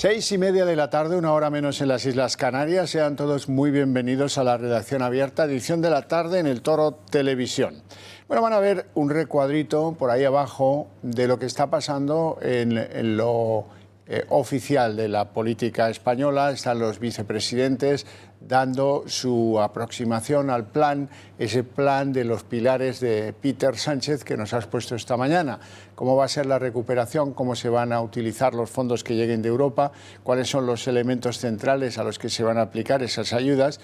6:30 de la tarde, una hora menos en las Islas Canarias. Sean todos muy bienvenidos a la redacción abierta, edición de la tarde en El Toro Televisión. Bueno, van a ver un recuadrito por ahí abajo de lo que está pasando en lo oficial de la política española. Están los vicepresidentes dando su aproximación al plan, ese plan de los pilares de Peter Sánchez que nos has puesto esta mañana. Cómo va a ser la recuperación, cómo se van a utilizar los fondos que lleguen de Europa, cuáles son los elementos centrales a los que se van a aplicar esas ayudas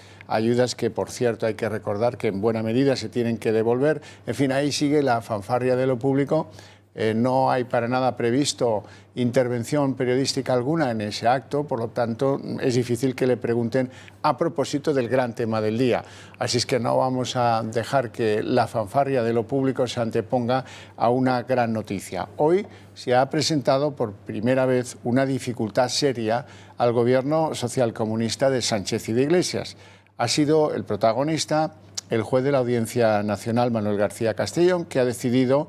que, por cierto, hay que recordar que en buena medida se tienen que devolver. En fin, ahí sigue la fanfarria de lo público. No hay para nada previsto intervención periodística alguna en ese acto, por lo tanto es difícil que le pregunten a propósito del gran tema del día. Así es que no vamos a dejar que la fanfarria de lo público se anteponga a una gran noticia. Hoy se ha presentado por primera vez una dificultad seria al gobierno socialcomunista de Sánchez y de Iglesias. Ha sido el protagonista el juez de la Audiencia Nacional, Manuel García Castellón, que ha decidido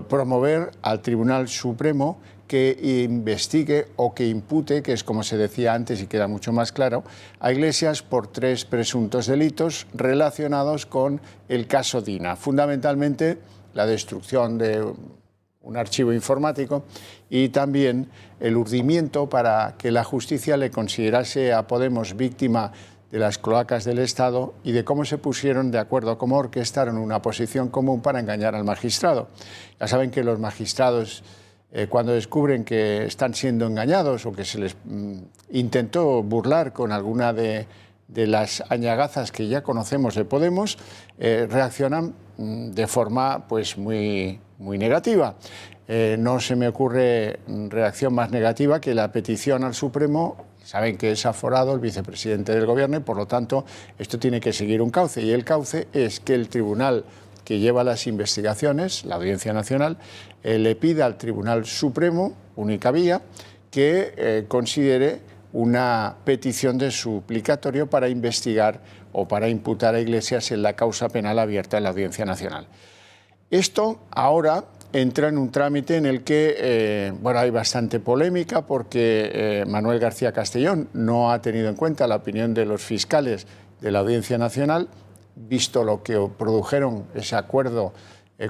promover al Tribunal Supremo que investigue o que impute, que es como se decía antes y queda mucho más claro, a Iglesias por 3 presuntos delitos relacionados con el caso Dina. Fundamentalmente la destrucción de un archivo informático y también el urdimiento para que la justicia le considerase a Podemos víctima de las cloacas del Estado y de cómo se pusieron de acuerdo, cómo orquestaron una posición común para engañar al magistrado. Ya saben que los magistrados, cuando descubren que están siendo engañados o que se les intentó burlar con alguna de las añagazas que ya conocemos de Podemos, reaccionan de forma pues muy negativa. No se me ocurre reacción más negativa que la petición al Supremo. Saben que es aforado el vicepresidente del Gobierno y, por lo tanto, esto tiene que seguir un cauce. Y el cauce es que el tribunal que lleva las investigaciones, la Audiencia Nacional, le pida al Tribunal Supremo, única vía, que considere una petición de suplicatorio para investigar o para imputar a Iglesias en la causa penal abierta en la Audiencia Nacional. Esto ahora entra en un trámite en el que hay bastante polémica porque Manuel García Castellón no ha tenido en cuenta la opinión de los fiscales de la Audiencia Nacional, visto lo que produjeron ese acuerdo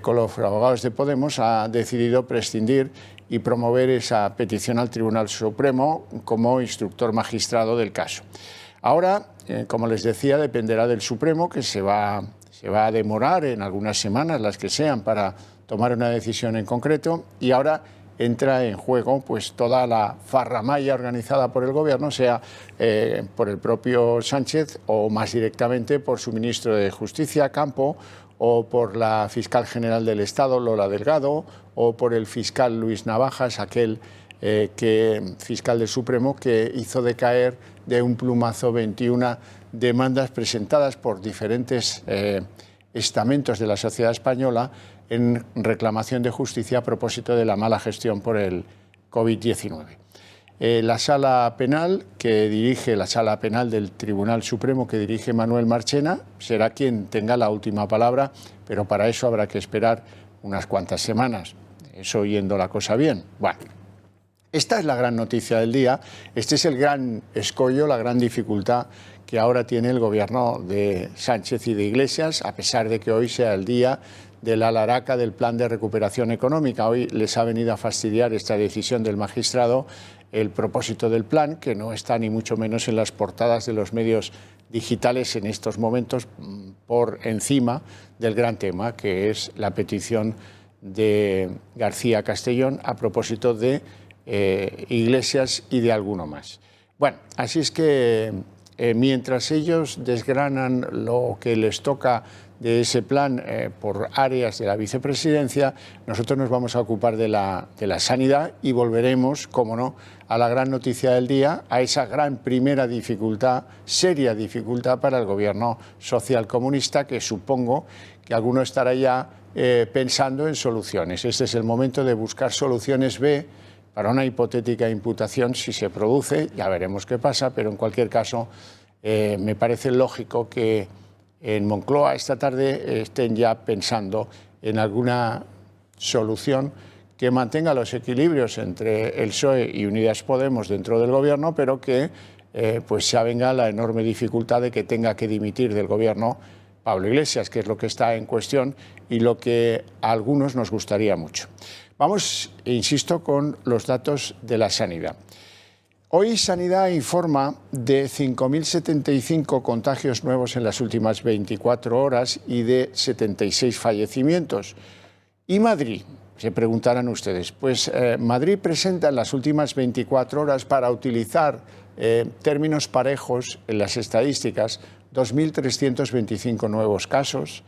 con los abogados de Podemos, ha decidido prescindir y promover esa petición al Tribunal Supremo como instructor magistrado del caso. Ahora, como les decía, dependerá del Supremo, que se va a demorar en algunas semanas, las que sean, para tomar una decisión en concreto, y ahora entra en juego pues toda la farramaya organizada por el Gobierno, sea por el propio Sánchez o más directamente por su ministro de Justicia, Campo, o por la fiscal general del Estado, Lola Delgado, o por el fiscal Luis Navajas, aquel fiscal del Supremo que hizo decaer de un plumazo 21 demandas presentadas por diferentes estamentos de la sociedad española en reclamación de justicia a propósito de la mala gestión por el COVID-19. La sala penal del Tribunal Supremo que dirige Manuel Marchena será quien tenga la última palabra, pero para eso habrá que esperar unas cuantas semanas, eso yendo la cosa bien. Bueno, esta es la gran noticia del día, este es el gran escollo, la gran dificultad que ahora tiene el gobierno de Sánchez y de Iglesias, a pesar de que hoy sea el día de la laraca del plan de recuperación económica. Hoy les ha venido a fastidiar esta decisión del magistrado el propósito del plan, que no está ni mucho menos en las portadas de los medios digitales en estos momentos, por encima del gran tema, que es la petición de García Castellón a propósito de Iglesias y de alguno más. Bueno, así es que mientras ellos desgranan lo que les toca de ese plan por áreas de la vicepresidencia, nosotros nos vamos a ocupar de la sanidad y volveremos, como no, a la gran noticia del día, a esa gran primera dificultad, seria dificultad para el gobierno socialcomunista, que supongo que alguno estará ya pensando en soluciones. Este es el momento de buscar soluciones B para una hipotética imputación si se produce, ya veremos qué pasa, pero en cualquier caso me parece lógico que en Moncloa esta tarde estén ya pensando en alguna solución que mantenga los equilibrios entre el PSOE y Unidas Podemos dentro del gobierno, pero que pues se avenga la enorme dificultad de que tenga que dimitir del gobierno Pablo Iglesias, que es lo que está en cuestión y lo que a algunos nos gustaría mucho. Vamos, insisto, con los datos de la sanidad. Hoy Sanidad informa de 5.075 contagios nuevos en las últimas 24 horas y de 76 fallecimientos. ¿Y Madrid? Se preguntarán ustedes. Pues Madrid presenta en las últimas 24 horas, para utilizar términos parejos en las estadísticas, 2.325 nuevos casos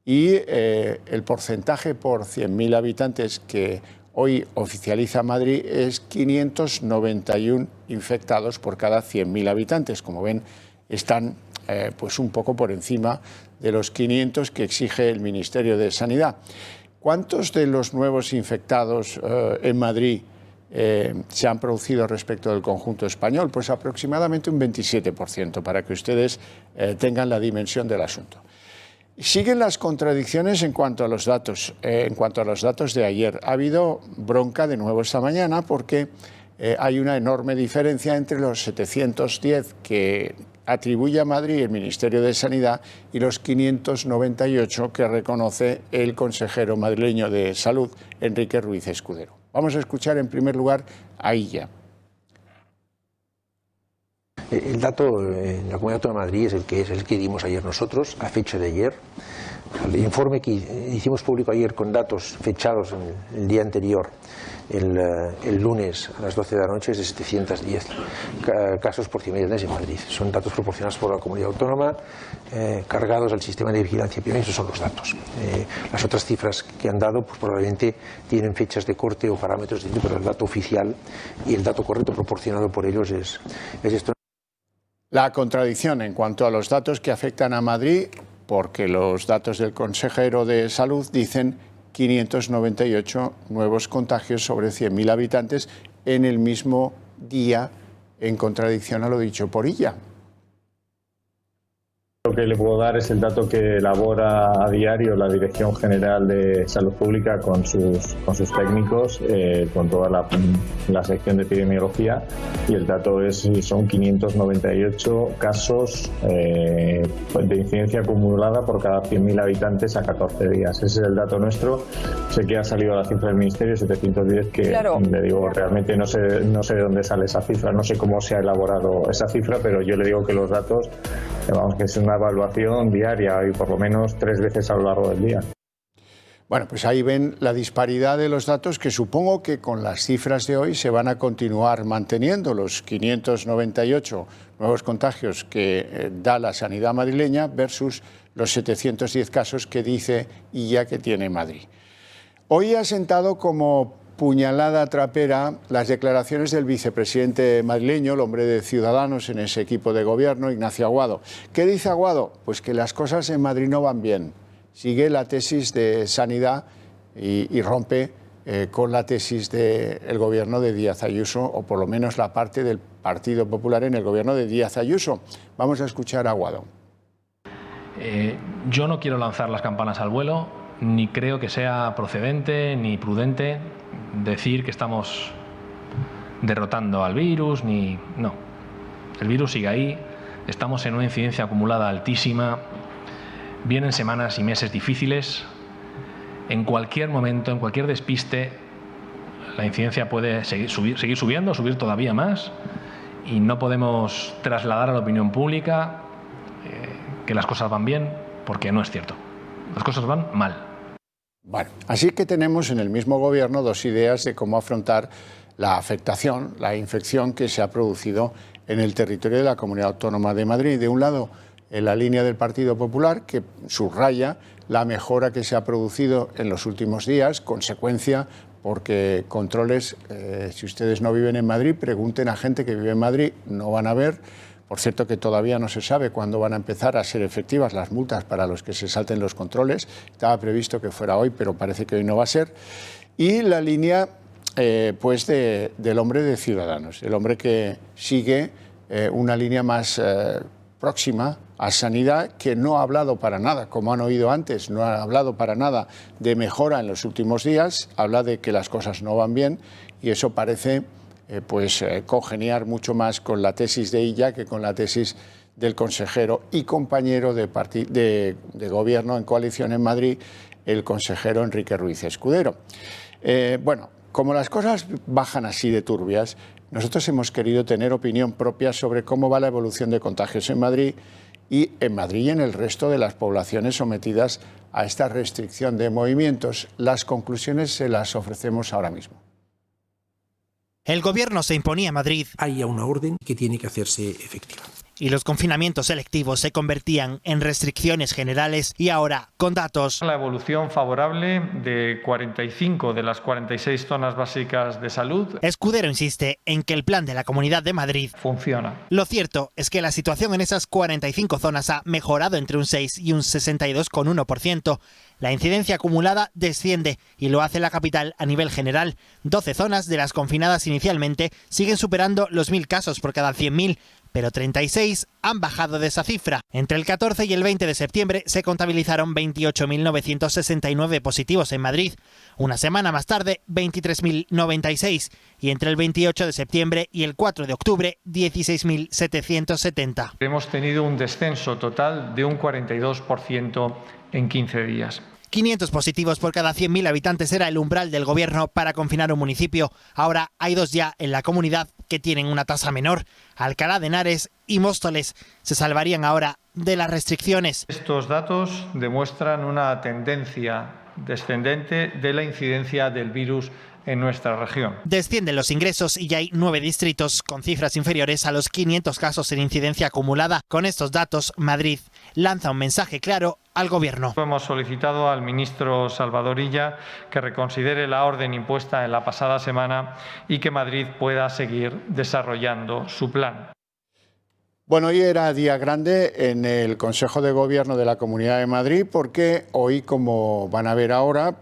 y el porcentaje por 100.000 habitantes que hoy oficializa Madrid es 591 infectados por cada 100.000 habitantes. Como ven, están pues un poco por encima de los 500 que exige el Ministerio de Sanidad. ¿Cuántos de los nuevos infectados en Madrid se han producido respecto del conjunto español? Pues aproximadamente un 27%, para que ustedes tengan la dimensión del asunto. Siguen las contradicciones en cuanto a los datos. De ayer ha habido bronca de nuevo esta mañana porque hay una enorme diferencia entre los 710 que atribuye a Madrid el Ministerio de Sanidad y los 598 que reconoce el consejero madrileño de Salud, Enrique Ruiz Escudero. Vamos a escuchar en primer lugar a Illa. El dato en la Comunidad Autónoma de Madrid es el que dimos ayer nosotros, a fecha de ayer. El informe que hicimos público ayer con datos fechados el día anterior, el lunes a las 12 de la noche, es de 710 casos por 100.000 habitantes en Madrid. Son datos proporcionados por la Comunidad Autónoma, cargados al sistema de vigilancia epidemiológica. Esos son los datos. Las otras cifras que han dado pues probablemente tienen fechas de corte o parámetros distintos, pero el dato oficial y el dato correcto proporcionado por ellos es esto. La contradicción en cuanto a los datos que afectan a Madrid, porque los datos del consejero de Salud dicen 598 nuevos contagios sobre 100.000 habitantes en el mismo día, en contradicción a lo dicho por Illa. Lo que le puedo dar es el dato que elabora a diario la Dirección General de Salud Pública con sus técnicos, con toda la sección de epidemiología, y el dato son 598 casos de incidencia acumulada por cada 100.000 habitantes a 14 días. Ese es el dato nuestro. Sé que ha salido la cifra del Ministerio, 710, que claro, le digo, realmente no sé de dónde sale esa cifra, no sé cómo se ha elaborado esa cifra, pero yo le digo que los datos, vamos, que es una evaluación diaria y por lo menos 3 veces a lo largo del día. Bueno, pues ahí ven la disparidad de los datos, que supongo que con las cifras de hoy se van a continuar manteniendo, los 598 nuevos contagios que da la sanidad madrileña versus los 710 casos que dice Illa que tiene Madrid. Hoy ha sentado como puñalada trapera las declaraciones del vicepresidente madrileño, el hombre de Ciudadanos en ese equipo de gobierno, Ignacio Aguado. ¿Qué dice Aguado? Pues que las cosas en Madrid no van bien. Sigue la tesis de sanidad y rompe con la tesis del gobierno de Díaz Ayuso, o por lo menos la parte del Partido Popular en el gobierno de Díaz Ayuso. Vamos a escuchar a Aguado. Yo no quiero lanzar las campanas al vuelo, ni creo que sea procedente ni prudente decir que estamos derrotando al virus, no. El virus sigue ahí, estamos en una incidencia acumulada altísima, vienen semanas y meses difíciles. En cualquier momento, en cualquier despiste, la incidencia puede seguir subiendo, subir todavía más, y no podemos trasladar a la opinión pública que las cosas van bien, porque no es cierto. Las cosas van mal. Bueno, así que tenemos en el mismo gobierno dos ideas de cómo afrontar la afectación, la infección que se ha producido en el territorio de la Comunidad Autónoma de Madrid. De un lado, en la línea del Partido Popular, que subraya la mejora que se ha producido en los últimos días, consecuencia porque controles, si ustedes no viven en Madrid, pregunten a gente que vive en Madrid, no van a ver. Por cierto, que todavía no se sabe cuándo van a empezar a ser efectivas las multas para los que se salten los controles. Estaba previsto que fuera hoy, pero parece que hoy no va a ser. Y la línea pues del hombre de Ciudadanos, el hombre que sigue una línea más próxima a Sanidad, que no ha hablado para nada, como han oído antes, no ha hablado para nada de mejora en los últimos días, habla de que las cosas no van bien y eso parece congeniar mucho más con la tesis de ella que con la tesis del consejero y compañero de gobierno en coalición en Madrid, el consejero Enrique Ruiz Escudero. Como las cosas bajan así de turbias, nosotros hemos querido tener opinión propia sobre cómo va la evolución de contagios en Madrid y en el resto de las poblaciones sometidas a esta restricción de movimientos. Las conclusiones se las ofrecemos ahora mismo. El gobierno se imponía en Madrid. Hay una orden que tiene que hacerse efectiva. Y los confinamientos selectivos se convertían en restricciones generales y ahora, con datos. La evolución favorable de 45 de las 46 zonas básicas de salud. Escudero insiste en que el plan de la Comunidad de Madrid funciona. Lo cierto es que la situación en esas 45 zonas ha mejorado entre un 6 y un 62,1%. La incidencia acumulada desciende y lo hace la capital a nivel general. 12 zonas de las confinadas inicialmente siguen superando los 1.000 casos por cada 100.000, pero 36 han bajado de esa cifra. Entre el 14 y el 20 de septiembre se contabilizaron 28.969 positivos en Madrid. Una semana más tarde, 23.096. Y entre el 28 de septiembre y el 4 de octubre, 16.770. Hemos tenido un descenso total de un 42% en 15 días. 500 positivos por cada 100.000 habitantes era el umbral del gobierno para confinar un municipio. Ahora hay 2 ya en la comunidad que tienen una tasa menor. Alcalá de Henares y Móstoles se salvarían ahora de las restricciones. Estos datos demuestran una tendencia descendente de la incidencia del virus en nuestra región. Descienden los ingresos y ya hay 9 distritos con cifras inferiores a los 500 casos en incidencia acumulada. Con estos datos, Madrid lanza un mensaje claro al gobierno. Hemos solicitado al ministro Salvador Illa que reconsidere la orden impuesta en la pasada semana y que Madrid pueda seguir desarrollando su plan. Bueno, hoy era día grande en el Consejo de Gobierno de la Comunidad de Madrid porque hoy, como van a ver ahora,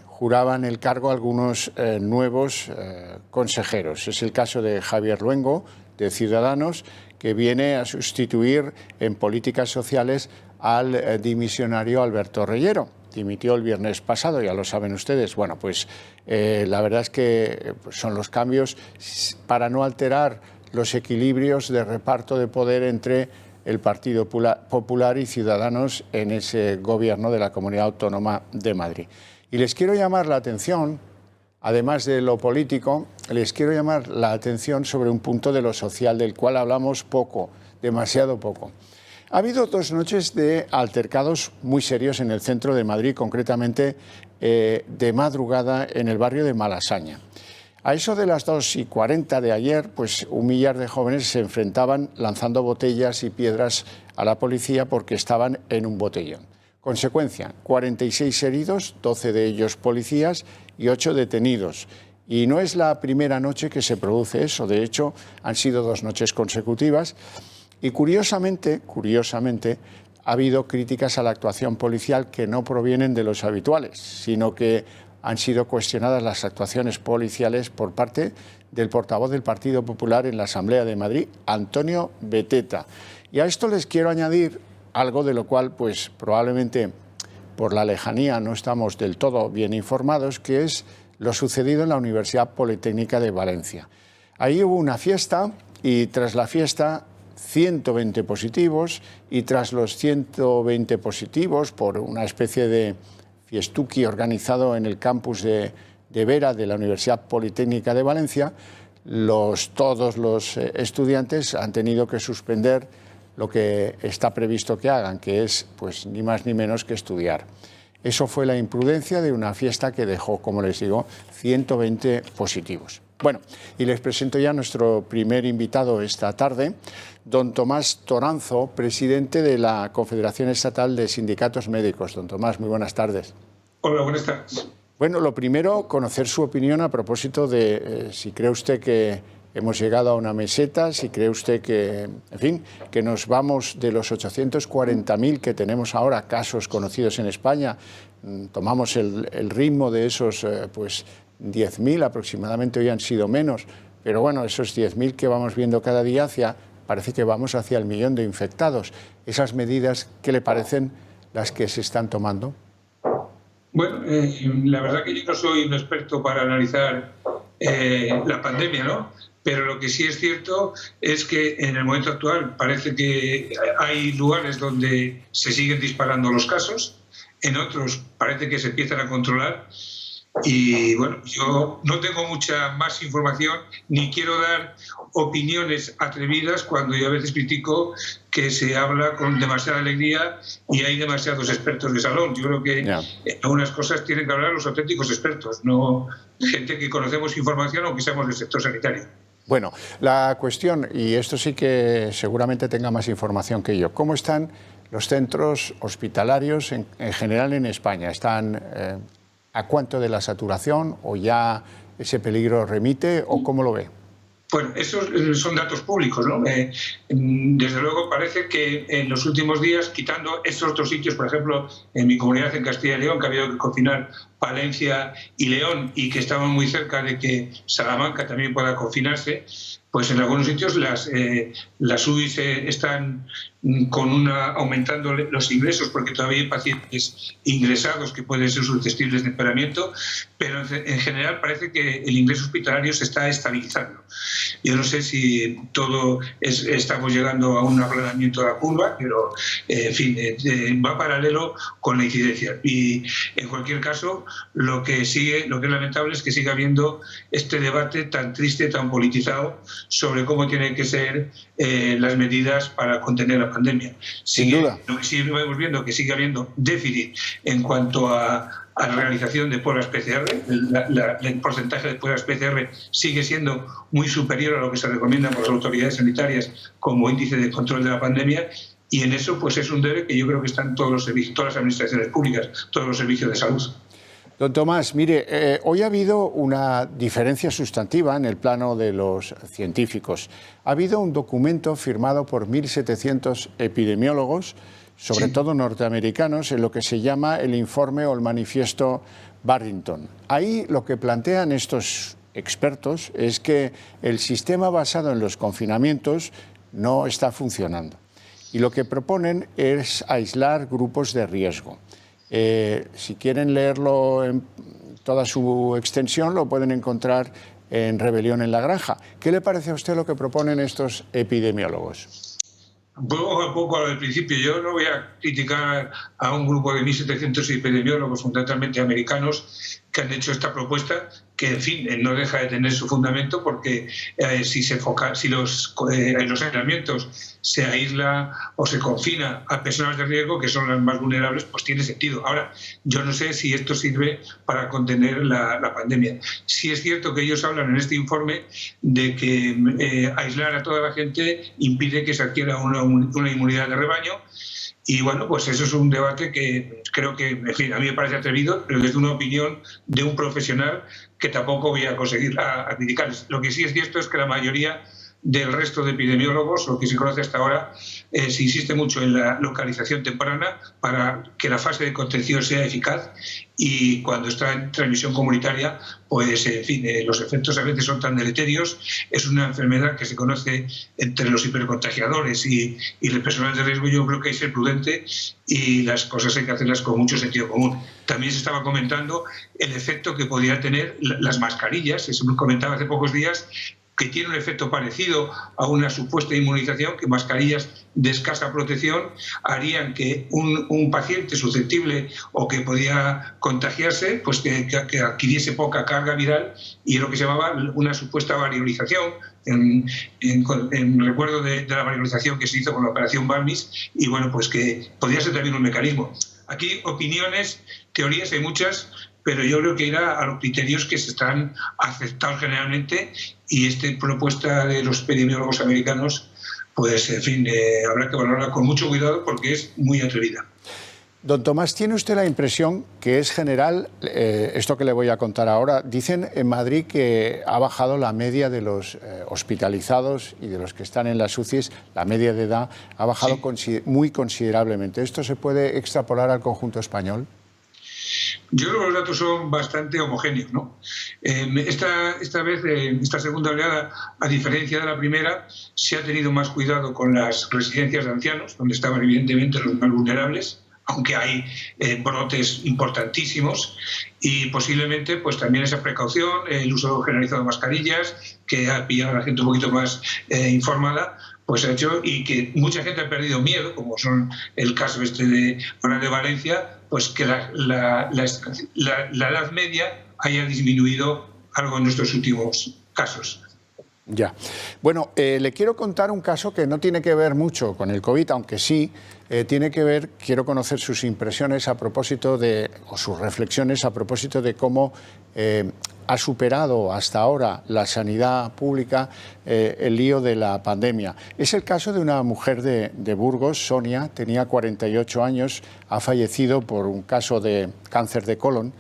juraban el cargo algunos nuevos consejeros. Es el caso de Javier Luengo, de Ciudadanos, que viene a sustituir en políticas sociales al dimisionario Alberto Reyero. Dimitió el viernes pasado, ya lo saben ustedes. Bueno, la verdad es que son los cambios para no alterar los equilibrios de reparto de poder entre el Partido Popular y Ciudadanos en ese gobierno de la Comunidad Autónoma de Madrid. Y les quiero llamar la atención, además de lo político, les quiero llamar la atención sobre un punto de lo social del cual hablamos poco, demasiado poco. Ha habido 2 noches de altercados muy serios en el centro de Madrid, concretamente de madrugada en el barrio de Malasaña. A eso de las 2:40 de ayer, un millar de jóvenes se enfrentaban lanzando botellas y piedras a la policía porque estaban en un botellón. Consecuencia, 46 heridos, 12 de ellos policías y 8 detenidos. Y no es la primera noche que se produce eso, de hecho han sido 2 noches consecutivas y curiosamente ha habido críticas a la actuación policial que no provienen de los habituales, sino que han sido cuestionadas las actuaciones policiales por parte del portavoz del Partido Popular en la Asamblea de Madrid, Antonio Beteta. Y a esto les quiero añadir algo de lo cual probablemente por la lejanía no estamos del todo bien informados, que es lo sucedido en la Universidad Politécnica de Valencia. Ahí hubo una fiesta y tras la fiesta 120 positivos y tras los 120 positivos por una especie de fiestuki organizado en el campus de Vera de la Universidad Politécnica de Valencia, todos los estudiantes han tenido que suspender lo que está previsto que hagan, que es ni más ni menos que estudiar. Eso fue la imprudencia de una fiesta que dejó, como les digo, 120 positivos. Bueno, y les presento ya a nuestro primer invitado esta tarde, don Tomás Toranzo, presidente de la Confederación Estatal de Sindicatos Médicos. Don Tomás, muy buenas tardes. Hola, buenas tardes. Bueno, lo primero, conocer su opinión a propósito de si cree usted que hemos llegado a una meseta, si cree usted que, en fin, que nos vamos de los 840.000 que tenemos ahora casos conocidos en España, tomamos el ritmo de esos 10.000 aproximadamente, hoy han sido menos, pero bueno, esos 10.000 que vamos viendo cada día hacia parece que vamos hacia el 1.000.000 de infectados. ¿Esas medidas qué le parecen las que se están tomando? Bueno, la verdad que yo no soy un experto para analizar la pandemia, ¿no? Pero lo que sí es cierto es que en el momento actual parece que hay lugares donde se siguen disparando los casos, en otros parece que se empiezan a controlar. Y bueno, yo no tengo mucha más información ni quiero dar opiniones atrevidas cuando yo a veces critico que se habla con demasiada alegría y hay demasiados expertos de salón. Yo creo que en algunas cosas tienen que hablar los auténticos expertos, no gente que conocemos información o que seamos del sector sanitario. Bueno, la cuestión, y esto sí que seguramente tenga más información que yo, ¿cómo están los centros hospitalarios en general en España? ¿Están a cuánto de la saturación o ya ese peligro remite o cómo lo ve? Bueno, esos son datos públicos, ¿no? Desde luego parece que en los últimos días, quitando estos otros sitios, por ejemplo, en mi comunidad en Castilla y León, que ha habido que confinar Palencia y León y que estaban muy cerca de que Salamanca también pueda confinarse, pues en algunos sitios las UIs están aumentando los ingresos porque todavía hay pacientes ingresados que pueden ser susceptibles de empeoramiento, pero en general parece que el ingreso hospitalario se está estabilizando. Yo no sé si estamos llegando a un aplanamiento de la curva, pero en fin, va paralelo con la incidencia. Y en cualquier caso, lo que es lamentable es que siga habiendo este debate tan triste, tan politizado sobre cómo tienen que ser las medidas para contener la pandemia. Sin duda. Lo que sí vamos viendo que sigue habiendo déficit en cuanto a la realización de pruebas PCR. El porcentaje de pruebas PCR sigue siendo muy superior a lo que se recomienda por las autoridades sanitarias como índice de control de la pandemia. Y en eso pues es un debe que yo creo que están todos los servicios, todas las administraciones públicas, todos los servicios de salud. Don Tomás, mire, hoy ha habido una diferencia sustantiva en el plano de los científicos. Ha habido un documento firmado por 1.700 epidemiólogos, sobre todo norteamericanos, en lo que se llama el informe o el manifiesto Barrington. Ahí lo que plantean estos expertos es que el sistema basado en los confinamientos no está funcionando. Y lo que proponen es aislar grupos de riesgo. Si quieren leerlo en toda su extensión, lo pueden encontrar en Rebelión en la Granja. ¿Qué le parece a usted lo que proponen estos epidemiólogos? Un poco a lo del principio. Yo no voy a criticar a un grupo de 1.700 epidemiólogos, fundamentalmente americanos, que han hecho esta propuesta, que en fin no deja de tener su fundamento, porque si los aislamientos se aísla o se confina a personas de riesgo, que son las más vulnerables, pues tiene sentido. Ahora, yo no sé si esto sirve para contener la pandemia. Sí es cierto que ellos hablan en este informe de que aislar a toda la gente impide que se adquiera una inmunidad de rebaño. Y bueno, pues eso es un debate que creo que, en fin, a mí me parece atrevido, pero desde una opinión de un profesional que tampoco voy a conseguir a criticar. Lo que sí es cierto es que la mayoría del resto de epidemiólogos, lo que se conoce hasta ahora, se insiste mucho en la localización temprana para que la fase de contención sea eficaz, y cuando está en transmisión comunitaria, pues en fin, los efectos a veces son tan deleterios. Es una enfermedad que se conoce entre los hipercontagiadores y el personal de riesgo. Yo creo que hay que ser prudente y las cosas hay que hacerlas con mucho sentido común. También se estaba comentando el efecto que podría tener las mascarillas, se comentaba hace pocos días, que tiene un efecto parecido a una supuesta inmunización, que mascarillas de escasa protección harían que un paciente susceptible o que podía contagiarse, pues que adquiriese poca carga viral, y lo que se llamaba una supuesta variolización. En recuerdo de la variolización que se hizo con la operación Balmis, y bueno, pues que podría ser también un mecanismo. Aquí opiniones, teorías hay muchas, pero yo creo que irá a los criterios que se están aceptados generalmente, y esta propuesta de los epidemiólogos americanos, pues en fin, habrá que valorarla con mucho cuidado porque es muy atrevida. Don Tomás, ¿tiene usted la impresión que es general esto que le voy a contar ahora? Dicen en Madrid que ha bajado la media de los hospitalizados y de los que están en las UCIs, la media de edad ha bajado muy considerablemente. ¿Esto se puede extrapolar al conjunto español? Yo creo que los datos son bastante homogéneos, ¿no? Esta vez, esta segunda oleada, a diferencia de la primera, se ha tenido más cuidado con las residencias de ancianos, donde estaban evidentemente los más vulnerables, aunque hay brotes importantísimos, y posiblemente pues también esa precaución, el uso generalizado de mascarillas, que ha pillado a la gente un poquito más informada, pues ha hecho, y que mucha gente ha perdido miedo, como son el caso de Valencia, pues que la edad media haya disminuido algo en nuestros últimos casos. Ya. Bueno, le quiero contar un caso que no tiene que ver mucho con el COVID, aunque sí tiene que ver, quiero conocer sus impresiones a propósito de, o sus reflexiones a propósito de cómo ha superado hasta ahora la sanidad pública el lío de la pandemia. Es el caso de una mujer de Burgos, Sonia, tenía 48 años, ha fallecido por un caso de cáncer de colon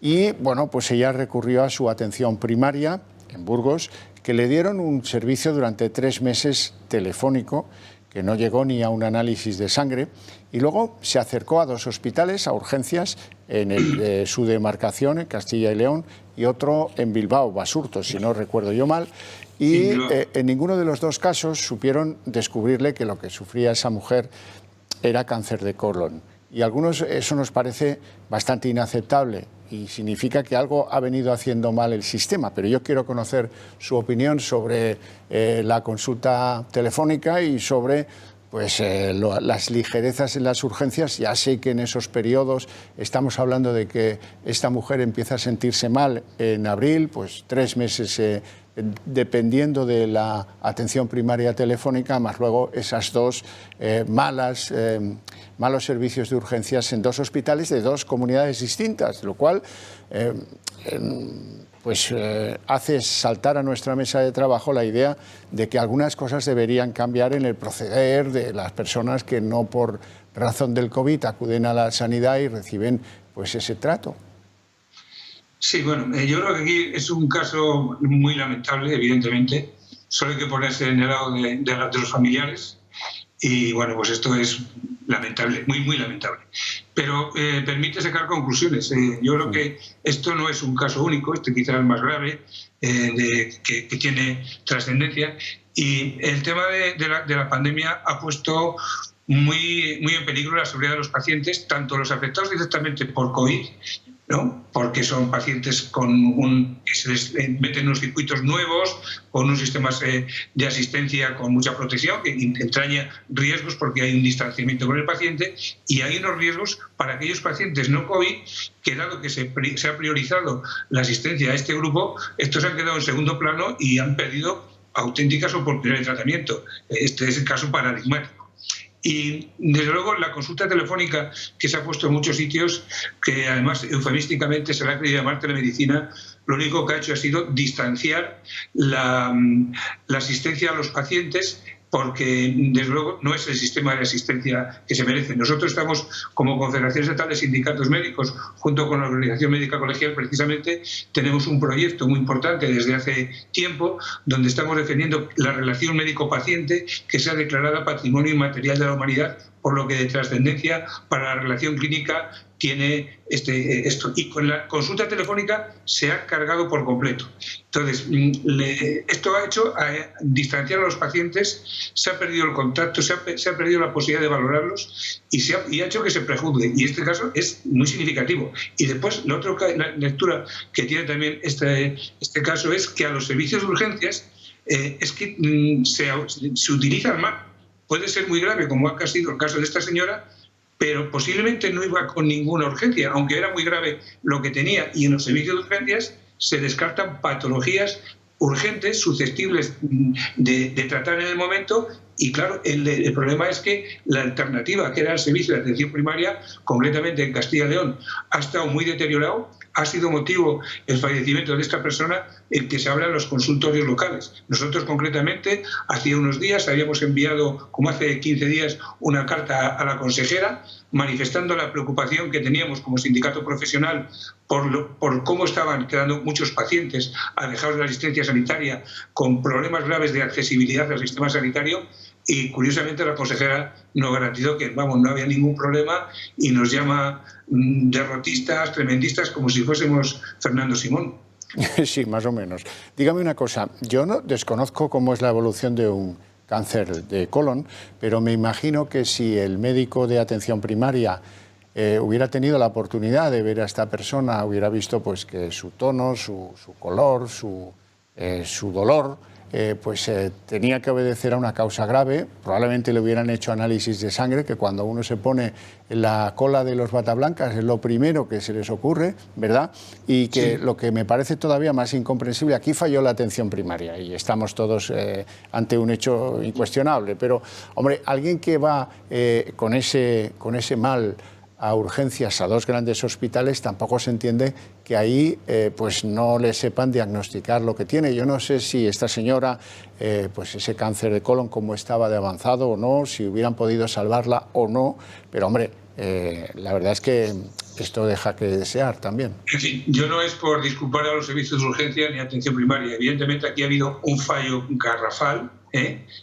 y, bueno, pues ella recurrió a su atención primaria en Burgos, que le dieron un servicio durante 3 meses telefónico, que no llegó ni a un análisis de sangre, y luego se acercó a 2 hospitales, a urgencias, en su demarcación, en Castilla y León, y otro en Bilbao, Basurto, si no recuerdo yo mal, y en ninguno de los 2 casos supieron descubrirle que lo que sufría esa mujer era cáncer de colon. Y a algunos eso nos parece bastante inaceptable y significa que algo ha venido haciendo mal el sistema, pero yo quiero conocer su opinión sobre la consulta telefónica y sobre pues, las ligerezas en las urgencias. Ya sé que en esos periodos estamos hablando de que esta mujer empieza a sentirse mal en abril, pues 3 meses dependiendo de la atención primaria telefónica, más luego esas 2 malos servicios de urgencias en 2 hospitales de 2 comunidades distintas, lo cual hace saltar a nuestra mesa de trabajo la idea de que algunas cosas deberían cambiar en el proceder de las personas que no por razón del COVID acuden a la sanidad y reciben pues ese trato. Sí, bueno, yo creo que aquí es un caso muy lamentable, evidentemente. Solo hay que ponerse en el lado de los familiares y, bueno, pues esto es lamentable, muy, muy lamentable. Pero permite sacar conclusiones. Yo creo que esto no es un caso único, este quizás es más grave, que tiene trascendencia. Y el tema de la pandemia ha puesto muy, muy en peligro la seguridad de los pacientes, tanto los afectados directamente por COVID, ¿no? Porque son pacientes que se les meten en unos circuitos nuevos, con unos sistemas de asistencia con mucha protección, que entraña riesgos porque hay un distanciamiento con el paciente, y hay unos riesgos para aquellos pacientes no COVID, que dado que se ha priorizado la asistencia a este grupo, estos han quedado en segundo plano y han perdido auténticas oportunidades de tratamiento. Este es el caso paradigmático. Y, desde luego, la consulta telefónica que se ha puesto en muchos sitios, que además eufemísticamente se le ha querido llamar telemedicina, lo único que ha hecho ha sido distanciar la asistencia a los pacientes, porque, desde luego, no es el sistema de asistencia que se merece. Nosotros estamos, como Confederación Estatal de Sindicatos Médicos, junto con la Organización Médica Colegial, precisamente, tenemos un proyecto muy importante desde hace tiempo, donde estamos defendiendo la relación médico-paciente, que sea declarada Patrimonio Inmaterial de la Humanidad, por lo que de trascendencia para la relación clínica tiene esto. Y con la consulta telefónica se ha cargado por completo. Entonces, esto ha hecho distanciar a los pacientes, se ha perdido el contacto, se ha perdido la posibilidad de valorarlos y ha hecho que se prejuzgue. Y este caso es muy significativo. Y después, la lectura que tiene también este caso es que a los servicios de urgencias es que se utilizan mal. Puede ser muy grave, como ha sido el caso de esta señora, pero posiblemente no iba con ninguna urgencia, aunque era muy grave lo que tenía. Y en los servicios de urgencias se descartan patologías urgentes, susceptibles de tratar en el momento. Y claro, el problema es que la alternativa, que era el servicio de atención primaria, concretamente en Castilla y León, ha estado muy deteriorado. Ha sido motivo el fallecimiento de esta persona el que se habla en los consultorios locales. Nosotros, concretamente, hacía unos días habíamos enviado, como hace 15 días, una carta a la consejera manifestando la preocupación que teníamos como sindicato profesional por cómo estaban quedando muchos pacientes alejados de la asistencia sanitaria con problemas graves de accesibilidad al sistema sanitario. y curiosamente la consejera nos garantizó que, vamos, no había ningún problema y nos llama derrotistas, tremendistas, como si fuésemos Fernando Simón. Sí, más o menos. Dígame una cosa, yo no desconozco cómo es la evolución de un cáncer de colon, pero me imagino que si el médico de atención primaria hubiera tenido la oportunidad de ver a esta persona, hubiera visto pues que su tono, su color, su dolor, tenía que obedecer a una causa grave. Probablemente le hubieran hecho análisis de sangre, que cuando uno se pone en la cola de los batablancas es lo primero que se les ocurre, ¿verdad? Y que sí. Lo que me parece todavía más incomprensible, aquí falló la atención primaria y estamos todos ante un hecho incuestionable, pero, hombre, alguien que va con ese mal a urgencias a 2 grandes hospitales, tampoco se entiende que ahí pues no le sepan diagnosticar lo que tiene. Yo no sé si esta señora, pues ese cáncer de colon, cómo estaba de avanzado o no, si hubieran podido salvarla o no, pero hombre, la verdad es que esto deja que desear también. En fin, yo no es por disculpar a los servicios de urgencia ni atención primaria. Evidentemente aquí ha habido un fallo garrafal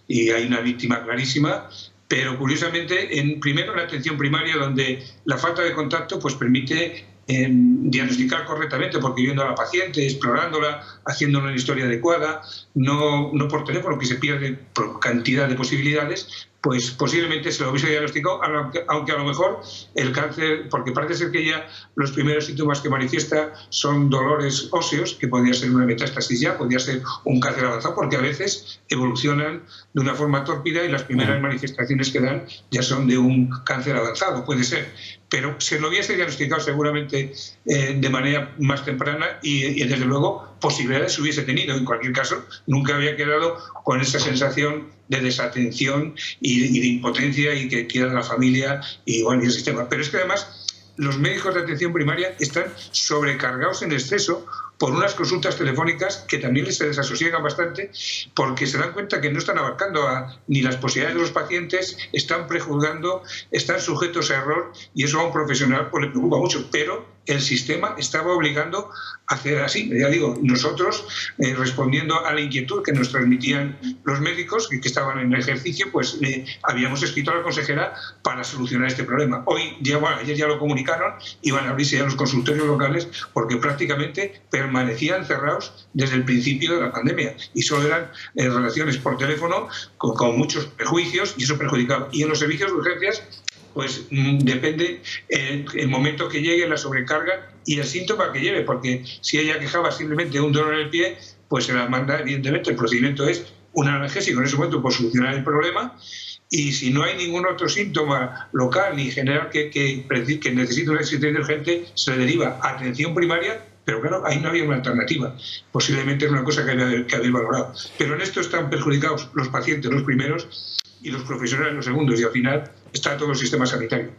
y hay una víctima clarísima. Pero curiosamente, primero en la atención primaria, donde la falta de contacto pues permite diagnosticar correctamente, porque viendo a la paciente, explorándola, haciéndole una historia adecuada, no por teléfono, que se pierde por cantidad de posibilidades, pues posiblemente se lo hubiese diagnosticado, aunque a lo mejor el cáncer, porque parece ser que ya los primeros síntomas que manifiesta son dolores óseos, que podría ser una metástasis ya, podría ser un cáncer avanzado, porque a veces evolucionan de una forma tórpida y las primeras manifestaciones que dan ya son de un cáncer avanzado, puede ser. Pero se lo hubiese diagnosticado seguramente de manera más temprana y desde luego posibilidades hubiese tenido. En cualquier caso, nunca había quedado con esa sensación de desatención y de impotencia y que quiera la familia y el sistema. Pero es que además los médicos de atención primaria están sobrecargados en exceso por unas consultas telefónicas que también se desasosiegan bastante porque se dan cuenta que no están abarcando ni las posibilidades de los pacientes, están prejuzgando, están sujetos a error y eso a un profesional pues le preocupa mucho, pero el sistema estaba obligando a hacer así. Ya digo, nosotros respondiendo a la inquietud que nos transmitían los médicos que estaban en el ejercicio, pues habíamos escrito a la consejera para solucionar este problema. Hoy, ayer ya lo comunicaron y van a abrirse ya los consultorios locales porque prácticamente permanecían cerrados desde el principio de la pandemia y solo eran relaciones por teléfono con muchos prejuicios y eso perjudicaba. Y en los servicios de urgencias pues depende el momento que llegue, la sobrecarga y el síntoma que lleve, porque si ella quejaba simplemente de un dolor en el pie, pues se la manda, evidentemente, el procedimiento es un analgésico en ese momento por solucionar el problema, y si no hay ningún otro síntoma local ni general que necesite una asistencia urgente, se le deriva a atención primaria, pero claro, ahí no había una alternativa. Posiblemente es una cosa que había que haber valorado. Pero en esto están perjudicados los pacientes, los primeros, y los profesionales los segundos, y al final está todo el sistema sanitario.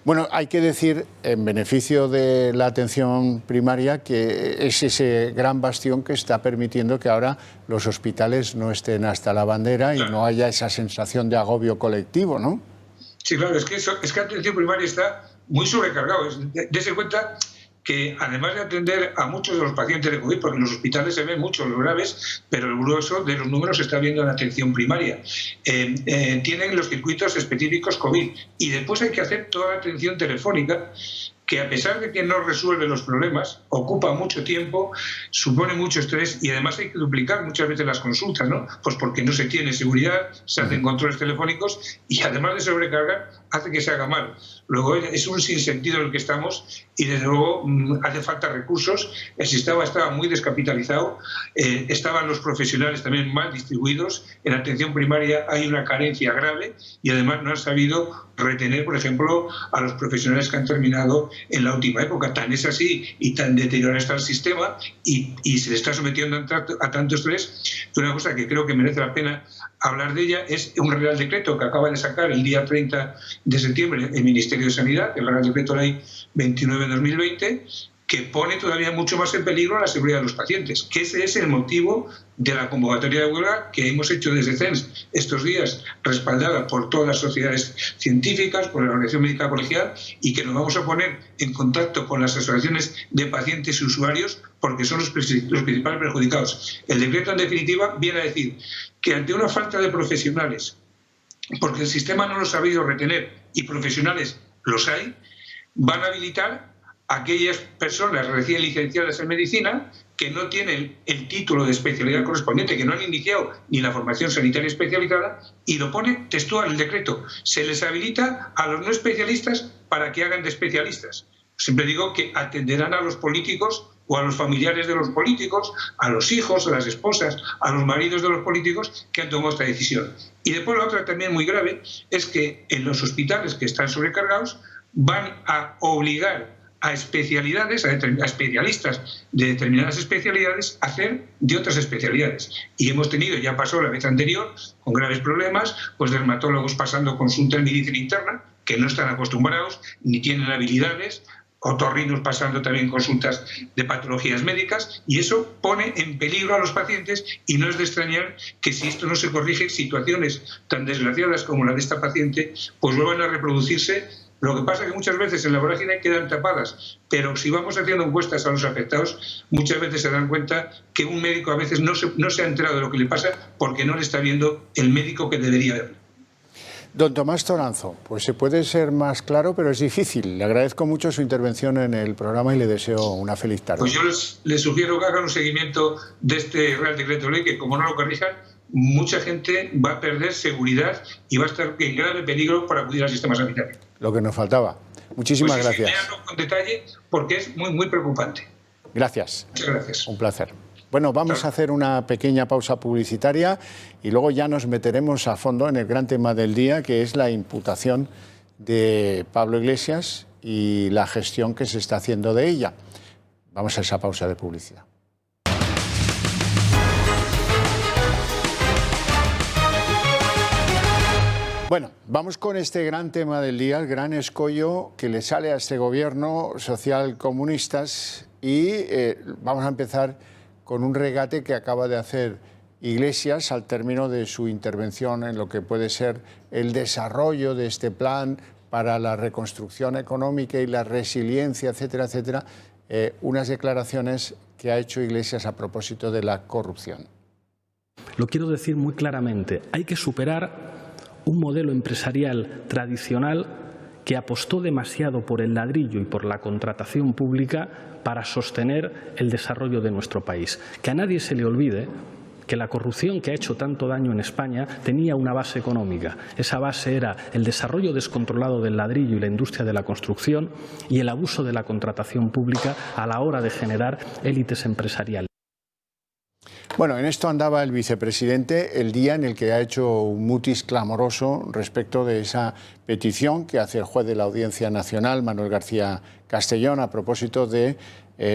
Bueno, hay que decir, en beneficio de la atención primaria, que es ese gran bastión que está permitiendo que ahora los hospitales no estén hasta la bandera y no haya esa sensación de agobio colectivo, ¿no? Sí, claro, es que atención primaria está muy sobrecargado. Dese cuenta que además de atender a muchos de los pacientes de COVID, porque en los hospitales se ven muchos los graves, pero el grueso de los números se está viendo en atención primaria. Tienen los circuitos específicos COVID y después hay que hacer toda la atención telefónica, que a pesar de que no resuelve los problemas, ocupa mucho tiempo, supone mucho estrés y además hay que duplicar muchas veces las consultas, ¿no? Pues porque no se tiene seguridad, se hacen controles telefónicos y además de sobrecargar, hace que se haga mal. Luego es un sinsentido en el que estamos y desde luego hace falta recursos. El sistema estaba muy descapitalizado, estaban los profesionales también mal distribuidos, en atención primaria hay una carencia grave y además no han sabido retener, por ejemplo, a los profesionales que han terminado en la última época. Tan es así y tan deteriorado está el sistema y se le está sometiendo a tanto estrés que una cosa que creo que merece la pena hablar de ella es un Real Decreto que acaba de sacar el día 30 de septiembre el Ministerio de Sanidad, el Real Decreto Ley 29/2020, que pone todavía mucho más en peligro la seguridad de los pacientes, que ese es el motivo de la convocatoria de huelga que hemos hecho desde CENS estos días, respaldada por todas las sociedades científicas, por la Organización Médica Colegial, y que nos vamos a poner en contacto con las asociaciones de pacientes y usuarios porque son los principales perjudicados. El decreto, en definitiva, viene a decir que ante una falta de profesionales porque el sistema no los ha sabido retener y profesionales los hay, van a habilitar a aquellas personas recién licenciadas en medicina que no tienen el título de especialidad correspondiente, que no han iniciado ni la formación sanitaria especializada, y lo pone textual el decreto. Se les habilita a los no especialistas para que hagan de especialistas. Siempre digo que atenderán a los políticos o a los familiares de los políticos, a los hijos, a las esposas, a los maridos de los políticos que han tomado esta decisión. Y después la otra también muy grave es que en los hospitales que están sobrecargados van a obligar a especialidades, a especialistas de determinadas especialidades a hacer de otras especialidades. Y hemos tenido, ya pasó la vez anterior, con graves problemas, pues dermatólogos pasando consulta en medicina interna, que no están acostumbrados ni tienen habilidades, otorrinos pasando también consultas de patologías médicas, y eso pone en peligro a los pacientes, y no es de extrañar que si esto no se corrige, situaciones tan desgraciadas como la de esta paciente, pues vuelvan a reproducirse. Lo que pasa es que muchas veces en la vorágine quedan tapadas, pero si vamos haciendo encuestas a los afectados, muchas veces se dan cuenta que un médico a veces no se ha enterado de lo que le pasa porque no le está viendo el médico que debería verlo. Don Tomás Toranzo, pues se puede ser más claro, pero es difícil. Le agradezco mucho su intervención en el programa y le deseo una feliz tarde. Pues yo les sugiero que hagan un seguimiento de este Real Decreto Ley, que como no lo corrijan, mucha gente va a perder seguridad y va a estar en grave peligro para acudir al sistema sanitario. Lo que nos faltaba. Muchísimas gracias. Véanlo con detalle porque es muy, muy preocupante. Gracias. Muchas gracias. Un placer. Bueno, vamos a hacer una pequeña pausa publicitaria y luego ya nos meteremos a fondo en el gran tema del día, que es la imputación de Pablo Iglesias y la gestión que se está haciendo de ella. Vamos a esa pausa de publicidad. Bueno, vamos con este gran tema del día, el gran escollo que le sale a este gobierno socialcomunistas, y vamos a empezar con un regate que acaba de hacer Iglesias al término de su intervención en lo que puede ser el desarrollo de este plan para la reconstrucción económica y la resiliencia, etcétera, etcétera, unas declaraciones que ha hecho Iglesias a propósito de la corrupción. Lo quiero decir muy claramente, hay que superar un modelo empresarial tradicional que apostó demasiado por el ladrillo y por la contratación pública para sostener el desarrollo de nuestro país. Que a nadie se le olvide que la corrupción que ha hecho tanto daño en España tenía una base económica. Esa base era el desarrollo descontrolado del ladrillo y la industria de la construcción y el abuso de la contratación pública a la hora de generar élites empresariales. Bueno, en esto andaba el vicepresidente el día en el que ha hecho un mutis clamoroso respecto de esa petición que hace el juez de la Audiencia Nacional, Manuel García Castellón, a propósito de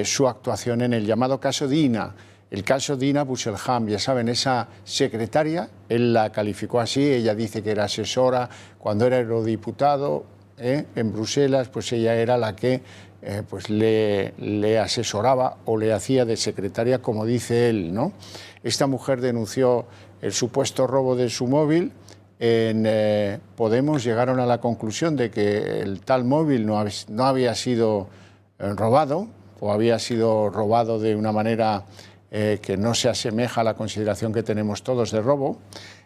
su actuación en el llamado caso Dina. El caso Dina Busselham, ya saben, esa secretaria, él la calificó así, ella dice que era asesora cuando era eurodiputado en Bruselas, pues ella era la que pues le asesoraba o le hacía de secretaria, como dice él, ¿no? Esta mujer denunció el supuesto robo de su móvil. En Podemos llegaron a la conclusión de que el tal móvil no había sido robado, o había sido robado de una manera que no se asemeja a la consideración que tenemos todos de robo,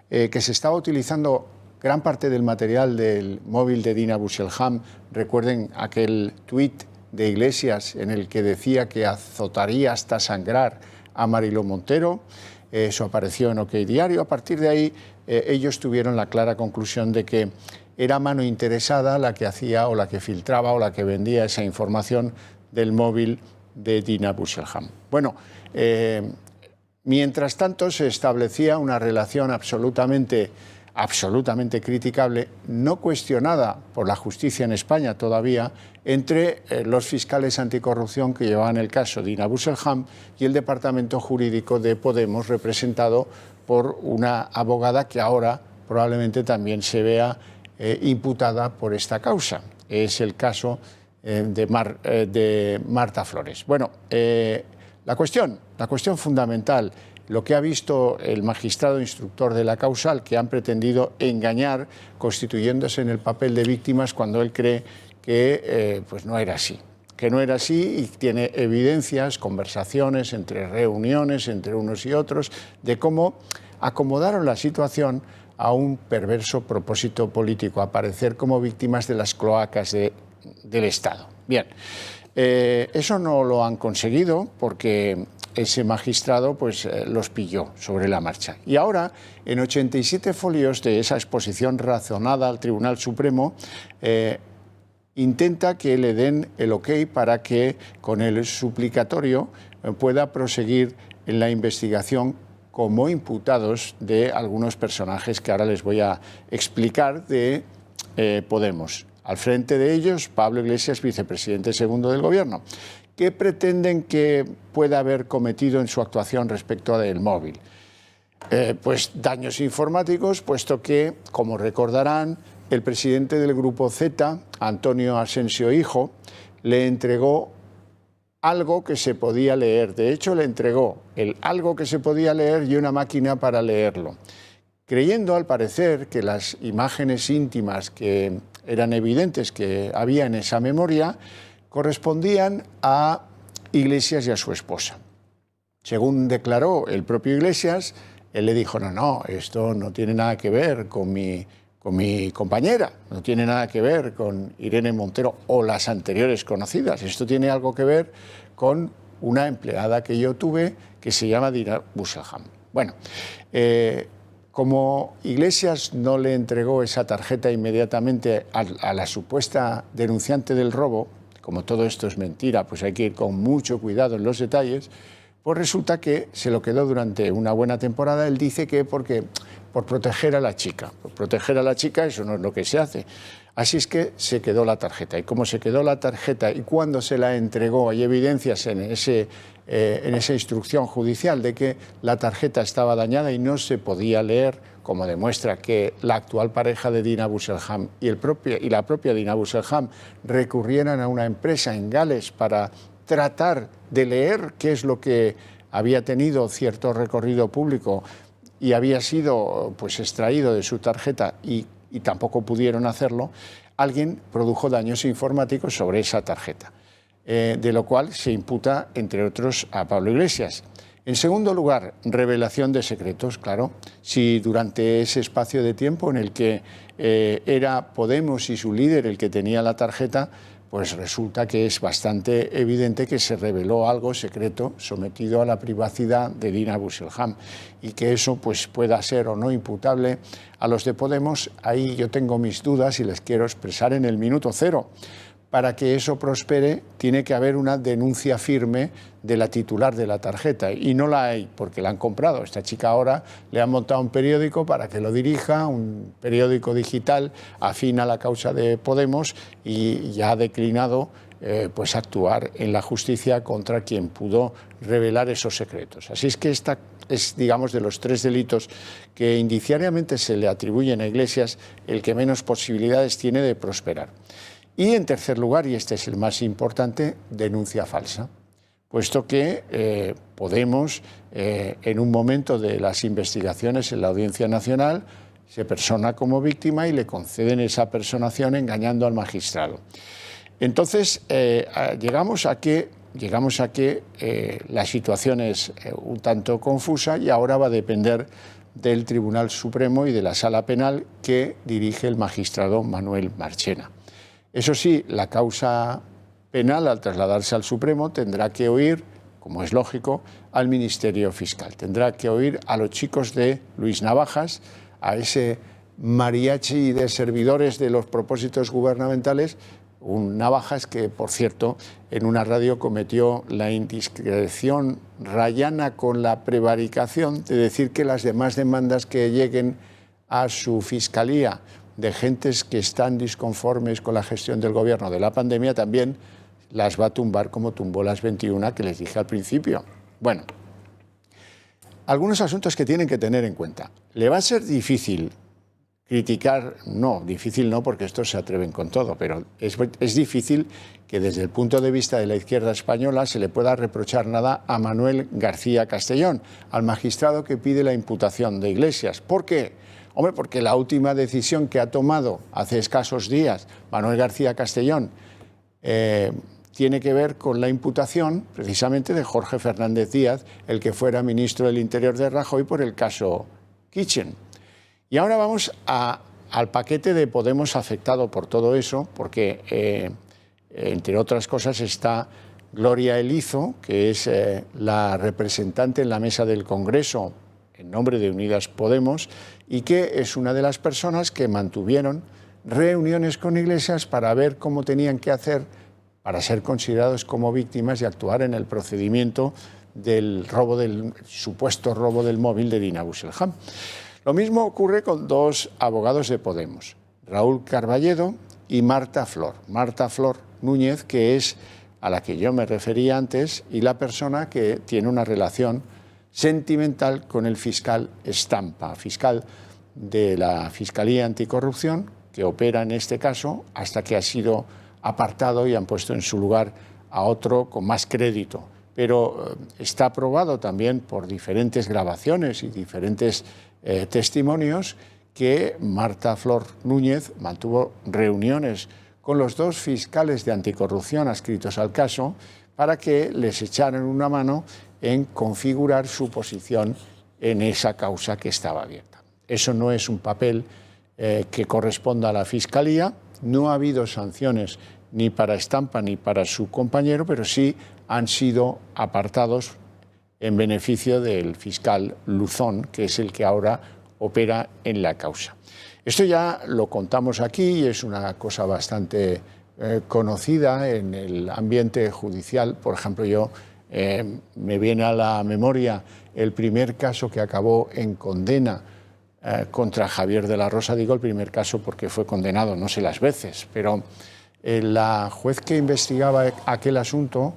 que se estaba utilizando gran parte del material del móvil de Dina Busselham. Recuerden aquel tuit de Iglesias en el que decía que azotaría hasta sangrar a Mariló Montero. Eso apareció en OK Diario. A partir de ahí ellos tuvieron la clara conclusión de que era mano interesada la que hacía o la que filtraba o la que vendía esa información del móvil de Dina Busselham. Bueno, mientras tanto se establecía una relación absolutamente criticable, no cuestionada por la justicia en España todavía, entre los fiscales anticorrupción que llevaban el caso Dina Busselham y el departamento jurídico de Podemos, representado por una abogada que ahora probablemente también se vea imputada por esta causa. Es el caso de Marta Flores. Bueno, la cuestión fundamental, lo que ha visto el magistrado instructor de la causal, que han pretendido engañar constituyéndose en el papel de víctimas cuando él cree que pues no era así. Que no era así, y tiene evidencias, conversaciones entre reuniones, entre unos y otros, de cómo acomodaron la situación a un perverso propósito político, aparecer como víctimas de las cloacas del Estado. Bien, eso no lo han conseguido porque ese magistrado pues, los pilló sobre la marcha. Y ahora, en 87 folios de esa exposición razonada al Tribunal Supremo, intenta que le den el ok para que con el suplicatorio pueda proseguir en la investigación como imputados de algunos personajes que ahora les voy a explicar de Podemos. Al frente de ellos, Pablo Iglesias, vicepresidente segundo del Gobierno. ¿Qué pretenden que pueda haber cometido en su actuación respecto del móvil? Pues daños informáticos, puesto que, como recordarán, el presidente del Grupo Z, Antonio Asensio Hijo, le entregó algo que se podía leer. De hecho, le entregó algo que se podía leer y una máquina para leerlo, creyendo al parecer que las imágenes íntimas que eran evidentes que había en esa memoria correspondían a Iglesias y a su esposa. Según declaró el propio Iglesias, él le dijo, no, esto no tiene nada que ver con mi compañera, no tiene nada que ver con Irene Montero o las anteriores conocidas, esto tiene algo que ver con una empleada que yo tuve que se llama Dina Busselham. Bueno, como Iglesias no le entregó esa tarjeta inmediatamente a la supuesta denunciante del robo, como todo esto es mentira, pues hay que ir con mucho cuidado en los detalles, pues resulta que se lo quedó durante una buena temporada. Él dice que por proteger a la chica. Por proteger a la chica eso no es lo que se hace. Así es que se quedó la tarjeta. Y como se quedó la tarjeta y cuando se la entregó, hay evidencias en esa instrucción judicial de que la tarjeta estaba dañada y no se podía leer, como demuestra que la actual pareja de Dina Busselham y la propia Dina Busselham recurrieran a una empresa en Gales para tratar de leer qué es lo que había tenido cierto recorrido público y había sido pues extraído de su tarjeta y tampoco pudieron hacerlo, alguien produjo daños informáticos sobre esa tarjeta, de lo cual se imputa, entre otros, a Pablo Iglesias. En segundo lugar, revelación de secretos, claro. Si durante ese espacio de tiempo en el que era Podemos y su líder el que tenía la tarjeta, pues resulta que es bastante evidente que se reveló algo secreto sometido a la privacidad de Dina Busselham y que eso pues pueda ser o no imputable a los de Podemos. Ahí yo tengo mis dudas y les quiero expresar en el minuto cero. Para que eso prospere tiene que haber una denuncia firme de la titular de la tarjeta y no la hay porque la han comprado. Esta chica ahora le han montado un periódico para que lo dirija, un periódico digital afín a la causa de Podemos y ya ha declinado pues actuar en la justicia contra quien pudo revelar esos secretos. Así es que esta es, digamos, de los tres delitos que indiciariamente se le atribuyen a Iglesias, el que menos posibilidades tiene de prosperar. Y en tercer lugar, y este es el más importante, denuncia falsa, puesto que Podemos, en un momento de las investigaciones en la Audiencia Nacional, se persona como víctima y le conceden esa personación engañando al magistrado. Entonces, llegamos a que la situación es un tanto confusa y ahora va a depender del Tribunal Supremo y de la Sala Penal que dirige el magistrado Manuel Marchena. Eso sí, la causa penal, al trasladarse al Supremo, tendrá que oír, como es lógico, al Ministerio Fiscal. Tendrá que oír a los chicos de Luis Navajas, a ese mariachi de servidores de los propósitos gubernamentales, un Navajas que, por cierto, en una radio cometió la indiscreción rayana con la prevaricación de decir que las demás demandas que lleguen a su fiscalía de gentes que están disconformes con la gestión del gobierno de la pandemia también las va a tumbar como tumbó las 21 que les dije al principio. Bueno, algunos asuntos que tienen que tener en cuenta. Le va a ser difícil criticar, no, difícil no porque estos se atreven con todo, pero es difícil que desde el punto de vista de la izquierda española se le pueda reprochar nada a Manuel García Castellón, al magistrado que pide la imputación de Iglesias. ¿Por qué? Hombre, porque la última decisión que ha tomado hace escasos días Manuel García Castellón tiene que ver con la imputación precisamente de Jorge Fernández Díaz, el que fuera ministro del Interior de Rajoy por el caso Kitchen. Y ahora vamos al paquete de Podemos afectado por todo eso, porque entre otras cosas está Gloria Elizo, que es la representante en la mesa del Congreso en nombre de Unidas Podemos y que es una de las personas que mantuvieron reuniones con Iglesias para ver cómo tenían que hacer para ser considerados como víctimas y actuar en el procedimiento del supuesto robo del móvil de Dina Busselham. Lo mismo ocurre con dos abogados de Podemos, Raúl Carballedo y Marta Flor. Marta Flor Núñez, que es a la que yo me refería antes, y la persona que tiene una relación sentimental con el fiscal Estampa, fiscal de la Fiscalía Anticorrupción, que opera en este caso hasta que ha sido apartado y han puesto en su lugar a otro con más crédito. Pero está probado también por diferentes grabaciones y diferentes testimonios que Marta Flor Núñez mantuvo reuniones con los dos fiscales de anticorrupción adscritos al caso para que les echaran una mano en configurar su posición en esa causa que estaba abierta. Eso no es un papel que corresponda a la Fiscalía. No ha habido sanciones ni para Estampa ni para su compañero, pero sí han sido apartados en beneficio del fiscal Luzón, que es el que ahora opera en la causa. Esto ya lo contamos aquí y es una cosa bastante conocida en el ambiente judicial. Por ejemplo, me viene a la memoria el primer caso que acabó en condena contra Javier de la Rosa. Digo el primer caso porque fue condenado no sé las veces, pero la juez que investigaba aquel asunto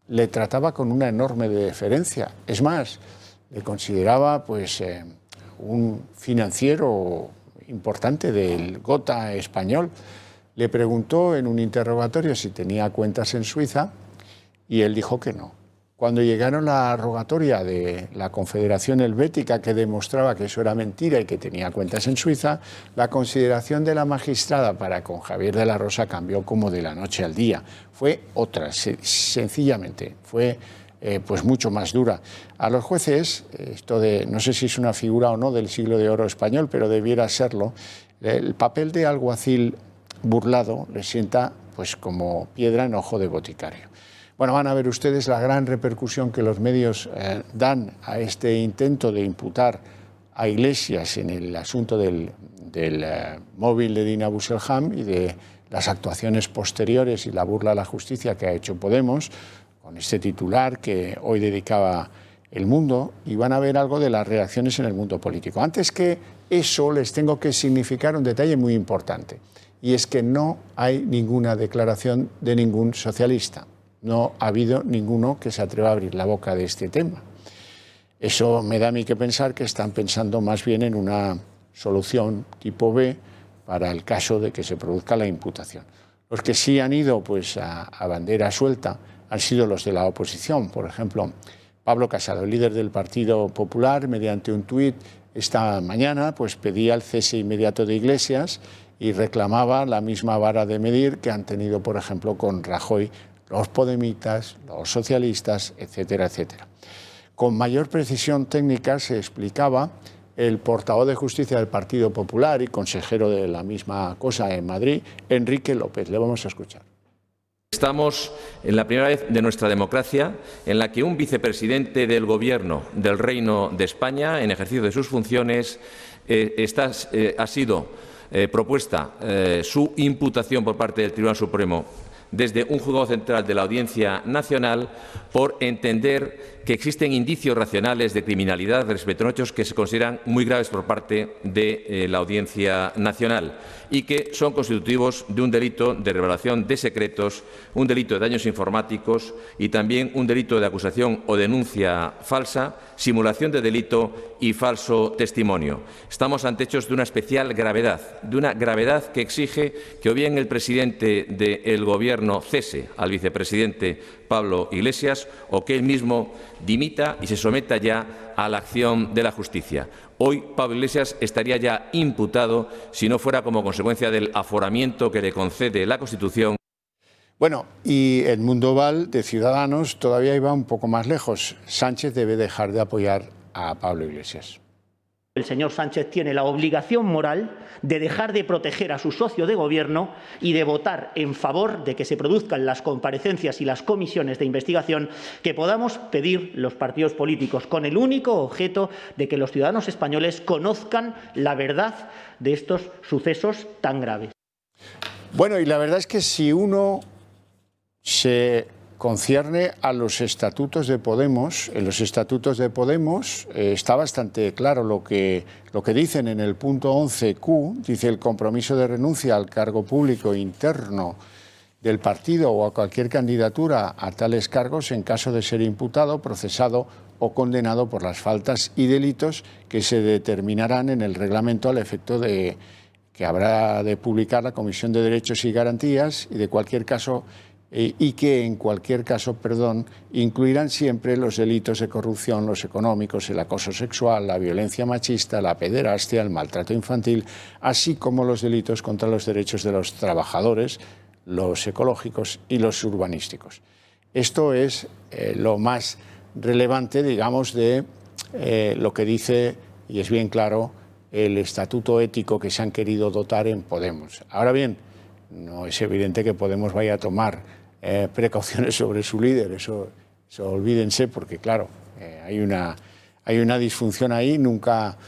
le trataba con una enorme deferencia. Es más, le consideraba pues un financiero importante del Gotha español. Le preguntó en un interrogatorio si tenía cuentas en Suiza y él dijo que no. Cuando llegaron a la rogatoria de la Confederación Helvética, que demostraba que eso era mentira y que tenía cuentas en Suiza, la consideración de la magistrada para con Javier de la Rosa cambió como de la noche al día. Fue otra, sencillamente, fue pues mucho más dura. A los jueces, esto de, no sé si es una figura o no del siglo de oro español, pero debiera serlo, el papel de alguacil burlado les sienta pues como piedra en ojo de boticario. Bueno, van a ver ustedes la gran repercusión que los medios dan a este intento de imputar a Iglesias en el asunto del móvil de Dina Busselham y de las actuaciones posteriores y la burla a la justicia que ha hecho Podemos, con este titular que hoy dedicaba El Mundo, y van a ver algo de las reacciones en el mundo político. Antes que eso, les tengo que significar un detalle muy importante, y es que no hay ninguna declaración de ningún socialista. No ha habido ninguno que se atreva a abrir la boca de este tema. Eso me da a mí que pensar que están pensando más bien en una solución tipo B para el caso de que se produzca la imputación. Los que sí han ido pues, a bandera suelta han sido los de la oposición. Por ejemplo, Pablo Casado, el líder del Partido Popular, mediante un tuit esta mañana pues, pedía el cese inmediato de Iglesias y reclamaba la misma vara de medir que han tenido, por ejemplo, con Rajoy, los podemitas, los socialistas, etcétera, etcétera. Con mayor precisión técnica se explicaba el portavoz de Justicia del Partido Popular y consejero de la misma cosa en Madrid, Enrique López. Le vamos a escuchar. Estamos en la primera vez de nuestra democracia en la que un vicepresidente del Gobierno del Reino de España, en ejercicio de sus funciones, ha sido propuesta su imputación por parte del Tribunal Supremo desde un juzgado central de la Audiencia Nacional por entender que existen indicios racionales de criminalidad respecto a hechos que se consideran muy graves por parte de la Audiencia Nacional y que son constitutivos de un delito de revelación de secretos, un delito de daños informáticos y también un delito de acusación o denuncia falsa, simulación de delito y falso testimonio. Estamos ante hechos de una especial gravedad, de una gravedad que exige que o bien el presidente del Gobierno cese al vicepresidente Pablo Iglesias o que él mismo dimita y se someta ya a la acción de la justicia. Hoy Pablo Iglesias estaría ya imputado si no fuera como consecuencia del aforamiento que le concede la Constitución. Bueno, y el mundo Val de Ciudadanos todavía iba un poco más lejos. Sánchez debe dejar de apoyar a Pablo Iglesias. El señor Sánchez tiene la obligación moral de dejar de proteger a su socio de gobierno y de votar en favor de que se produzcan las comparecencias y las comisiones de investigación que podamos pedir los partidos políticos, con el único objeto de que los ciudadanos españoles conozcan la verdad de estos sucesos tan graves. Bueno, y la verdad es que si uno se concierne a los estatutos de Podemos, en los estatutos de Podemos está bastante claro lo que dicen en el punto 11Q, dice el compromiso de renuncia al cargo público interno del partido o a cualquier candidatura a tales cargos en caso de ser imputado, procesado o condenado por las faltas y delitos que se determinarán en el reglamento al efecto de que habrá de publicar la Comisión de Derechos y Garantías y que en cualquier caso, incluirán siempre los delitos de corrupción, los económicos, el acoso sexual, la violencia machista, la pederastia, el maltrato infantil, así como los delitos contra los derechos de los trabajadores, los ecológicos y los urbanísticos. Esto es lo más relevante, digamos, de lo que dice, y es bien claro, el estatuto ético que se han querido dotar en Podemos. Ahora bien, no es evidente que Podemos vaya a tomar precauciones sobre su líder, eso olvídense, porque claro, hay una disfunción ahí nunca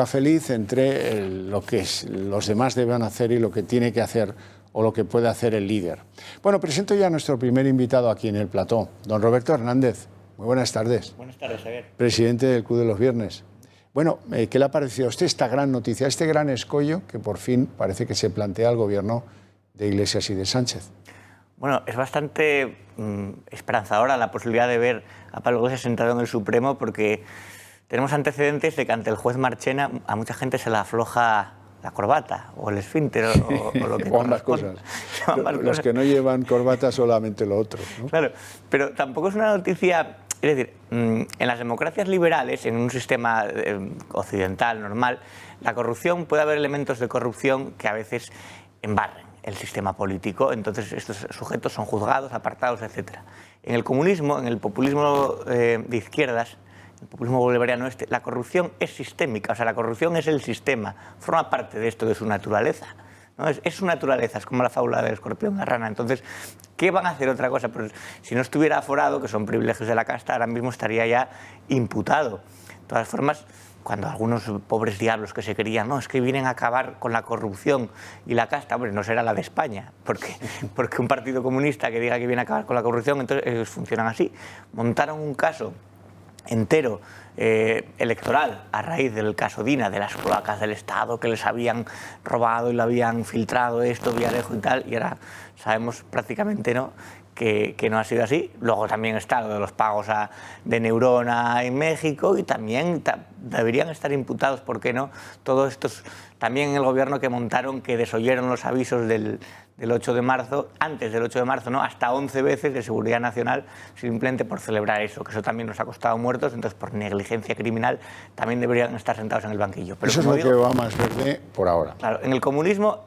feliz entre lo que los demás deben hacer y lo que tiene que hacer o lo que puede hacer el líder. Bueno, presento ya a nuestro primer invitado aquí en el plató, don Roberto Hernández. Muy buenas tardes. Buenas tardes, Javier. Presidente del Club de los Viernes. Bueno, ¿qué le ha parecido a usted esta gran noticia, este gran escollo que por fin parece que se plantea al gobierno de Iglesias y de Sánchez? Bueno, es bastante esperanzadora la posibilidad de ver a Pablo Iglesias sentado en el Supremo, porque tenemos antecedentes de que ante el juez Marchena a mucha gente se le afloja la corbata o el esfínter o lo que o ambas cosas. Los que no llevan corbata solamente lo otro, ¿no? Claro, pero tampoco es una noticia. Es decir, en las democracias liberales, en un sistema occidental normal, la corrupción, puede haber elementos de corrupción que a veces embarren el sistema político, entonces estos sujetos son juzgados, apartados, etc. En el comunismo, en el populismo de izquierdas, el populismo bolivariano la corrupción es sistémica, o sea, la corrupción es el sistema, forma parte de esto, de su naturaleza, ¿no? Es su naturaleza, es como la fábula del escorpión y la rana. Entonces, ¿qué van a hacer otra cosa? Pues, si no estuviera aforado, que son privilegios de la casta, ahora mismo estaría ya imputado. De todas formas, cuando algunos pobres diablos que se creían, no, es que vienen a acabar con la corrupción y la casta, hombre, no será la de España, porque un partido comunista que diga que viene a acabar con la corrupción, entonces ellos funcionan así. Montaron un caso entero electoral a raíz del caso Dina, de las cloacas del Estado que les habían robado y lo habían filtrado esto, Villarejo y tal, y ahora sabemos prácticamente, ¿no?, que no ha sido así. Luego también está lo de los pagos de Neurona en México, y también deberían estar imputados, ¿por qué no?, todos estos, también en el gobierno que montaron, que desoyeron los avisos del 8 de marzo, antes del 8 de marzo, ¿no?, hasta 11 veces de Seguridad Nacional, simplemente por celebrar eso, que eso también nos ha costado muertos, entonces por negligencia criminal también deberían estar sentados en el banquillo. Pero eso es lo que va más verde por ahora. Claro, en el comunismo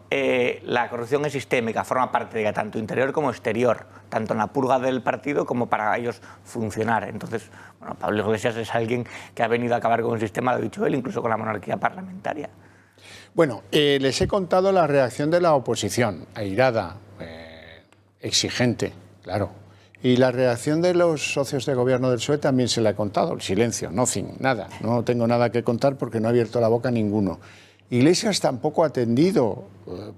la corrupción es sistémica, forma parte de ella, tanto interior como exterior, tanto en la purga del partido como para ellos funcionar. Entonces, bueno, Pablo Iglesias es alguien que ha venido a acabar con un sistema, lo ha dicho él, incluso con la monarquía parlamentaria. Bueno, les he contado la reacción de la oposición, airada, exigente, claro. Y la reacción de los socios de gobierno del PSOE también se la he contado, el silencio, nothing, nada. No tengo nada que contar porque no ha abierto la boca ninguno. Iglesias tampoco ha atendido, no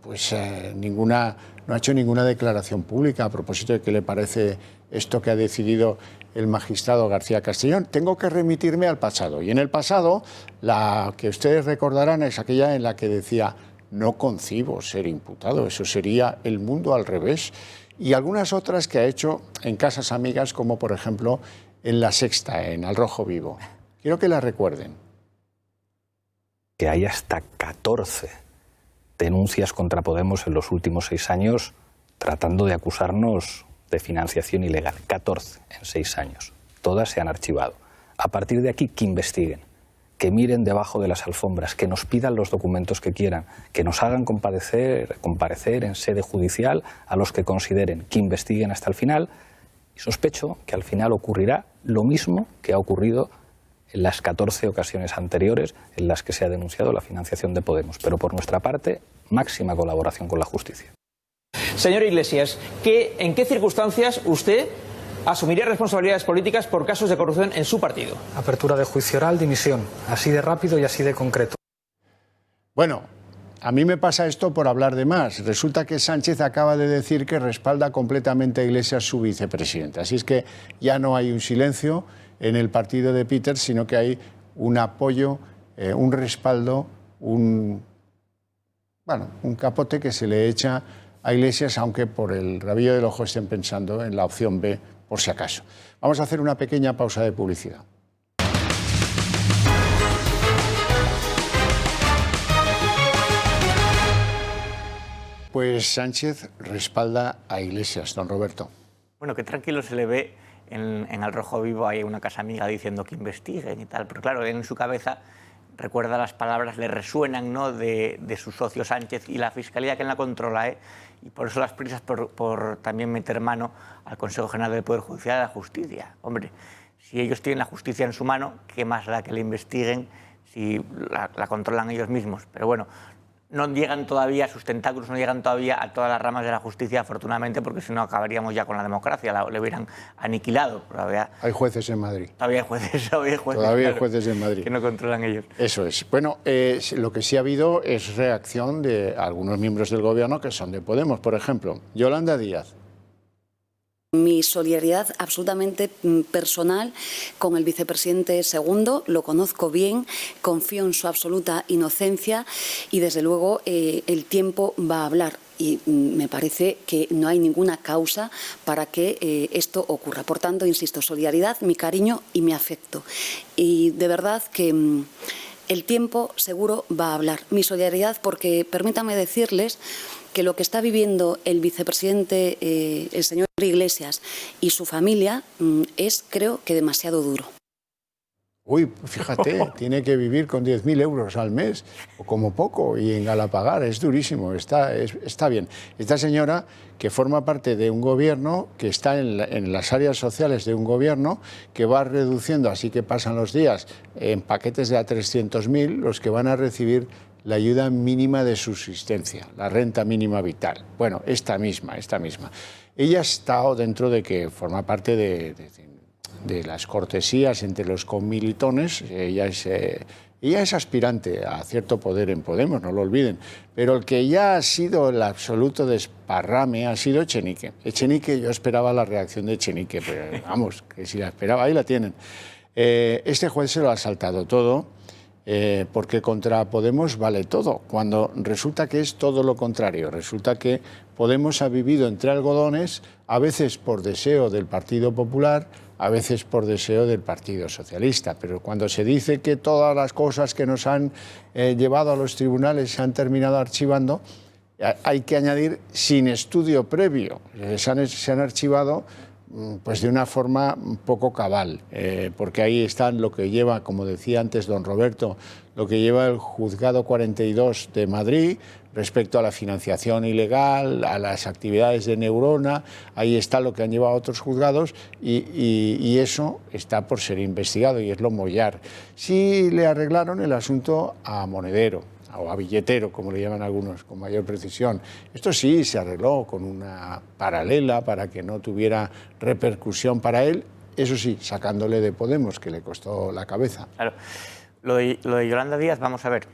ha hecho ninguna declaración pública a propósito de qué le parece esto que ha decidido el magistrado García Castellón. Tengo que remitirme al pasado. Y en el pasado, la que ustedes recordarán es aquella en la que decía: no concibo ser imputado, eso sería el mundo al revés. Y algunas otras que ha hecho en casas amigas, como por ejemplo en La Sexta, en Al Rojo Vivo. Quiero que la recuerden. Que hay hasta 14 denuncias contra Podemos en los últimos 6 años tratando de acusarnos de financiación ilegal. 14 en 6 años. Todas se han archivado. A partir de aquí, que investiguen, que miren debajo de las alfombras, que nos pidan los documentos que quieran, que nos hagan comparecer en sede judicial a los que consideren, que investiguen hasta el final. Y sospecho que al final ocurrirá lo mismo que ha ocurrido en las 14 ocasiones anteriores en las que se ha denunciado la financiación de Podemos. Pero por nuestra parte, máxima colaboración con la justicia. Señor Iglesias, ¿en qué circunstancias usted asumiría responsabilidades políticas por casos de corrupción en su partido? Apertura de juicio oral, dimisión. Así de rápido y así de concreto. Bueno, a mí me pasa esto por hablar de más. Resulta que Sánchez acaba de decir que respalda completamente a Iglesias, su vicepresidente. Así es que ya no hay un silencio en el partido de Peter, sino que hay un apoyo, un respaldo, un capote que se le echa a Iglesias, aunque por el rabillo del ojo estén pensando en la opción B, por si acaso. Vamos a hacer una pequeña pausa de publicidad. Pues Sánchez respalda a Iglesias, don Roberto. Bueno, qué tranquilo se le ve en El Rojo Vivo, hay una casa amiga diciendo que investiguen y tal, pero claro, en su cabeza recuerda las palabras, le resuenan, ¿no?, de su socio Sánchez y la Fiscalía que la controla, y por eso las prisas por también meter mano al Consejo General del Poder Judicial y a la Justicia. Hombre, si ellos tienen la justicia en su mano, ¿qué más da que le investiguen si la controlan ellos mismos? Pero bueno, no llegan todavía, sus tentáculos no llegan todavía a todas las ramas de la justicia, afortunadamente, porque si no acabaríamos ya con la democracia, le hubieran aniquilado. Todavía hay jueces en Madrid. Todavía hay jueces todavía hay jueces en Madrid. Que no controlan ellos. Eso es. Bueno, lo que sí ha habido es reacción de algunos miembros del gobierno que son de Podemos. Por ejemplo, Yolanda Díaz. Mi solidaridad absolutamente personal con el vicepresidente segundo, lo conozco bien, confío en su absoluta inocencia y desde luego el tiempo va a hablar. Y me parece que no hay ninguna causa para que esto ocurra. Por tanto, insisto, solidaridad, mi cariño y mi afecto. Y de verdad que el tiempo seguro va a hablar. Mi solidaridad porque, permítame decirles, que lo que está viviendo el vicepresidente, el señor Iglesias y su familia es, creo que, demasiado duro. Uy, fíjate, tiene que vivir con 10.000 euros al mes, o como poco, y en Galapagar, es durísimo, está bien. Esta señora, que forma parte de un gobierno, que está en las áreas sociales de un gobierno, que va reduciendo, así que pasan los días, en paquetes de a 300.000, los que van a recibir la ayuda mínima de subsistencia, la renta mínima vital. Bueno, esta misma. Ella ha estado dentro de que forma parte de las cortesías entre los comilitones. Ella es aspirante a cierto poder en Podemos, no lo olviden, pero el que ya ha sido el absoluto desparrame ha sido Echenique. Echenique, yo esperaba la reacción de Echenique, pero vamos, que si la esperaba, ahí la tienen. Este juez se lo ha saltado todo, porque contra Podemos vale todo, cuando resulta que es todo lo contrario. Resulta que Podemos ha vivido entre algodones, a veces por deseo del Partido Popular, a veces por deseo del Partido Socialista, pero cuando se dice que todas las cosas que nos han llevado a los tribunales se han terminado archivando, hay que añadir sin estudio previo. Se han archivado pues de una forma un poco cabal, porque ahí están lo que lleva, como decía antes don Roberto, lo que lleva el Juzgado 42 de Madrid respecto a la financiación ilegal, a las actividades de Neurona, ahí está lo que han llevado otros juzgados y eso está por ser investigado y es lo mollar. Sí le arreglaron el asunto a Monedero, o a billetero, como le llaman algunos, con mayor precisión. Esto sí se arregló con una paralela para que no tuviera repercusión para él, eso sí, sacándole de Podemos, que le costó la cabeza. Claro. Lo de Yolanda Díaz, vamos a ver,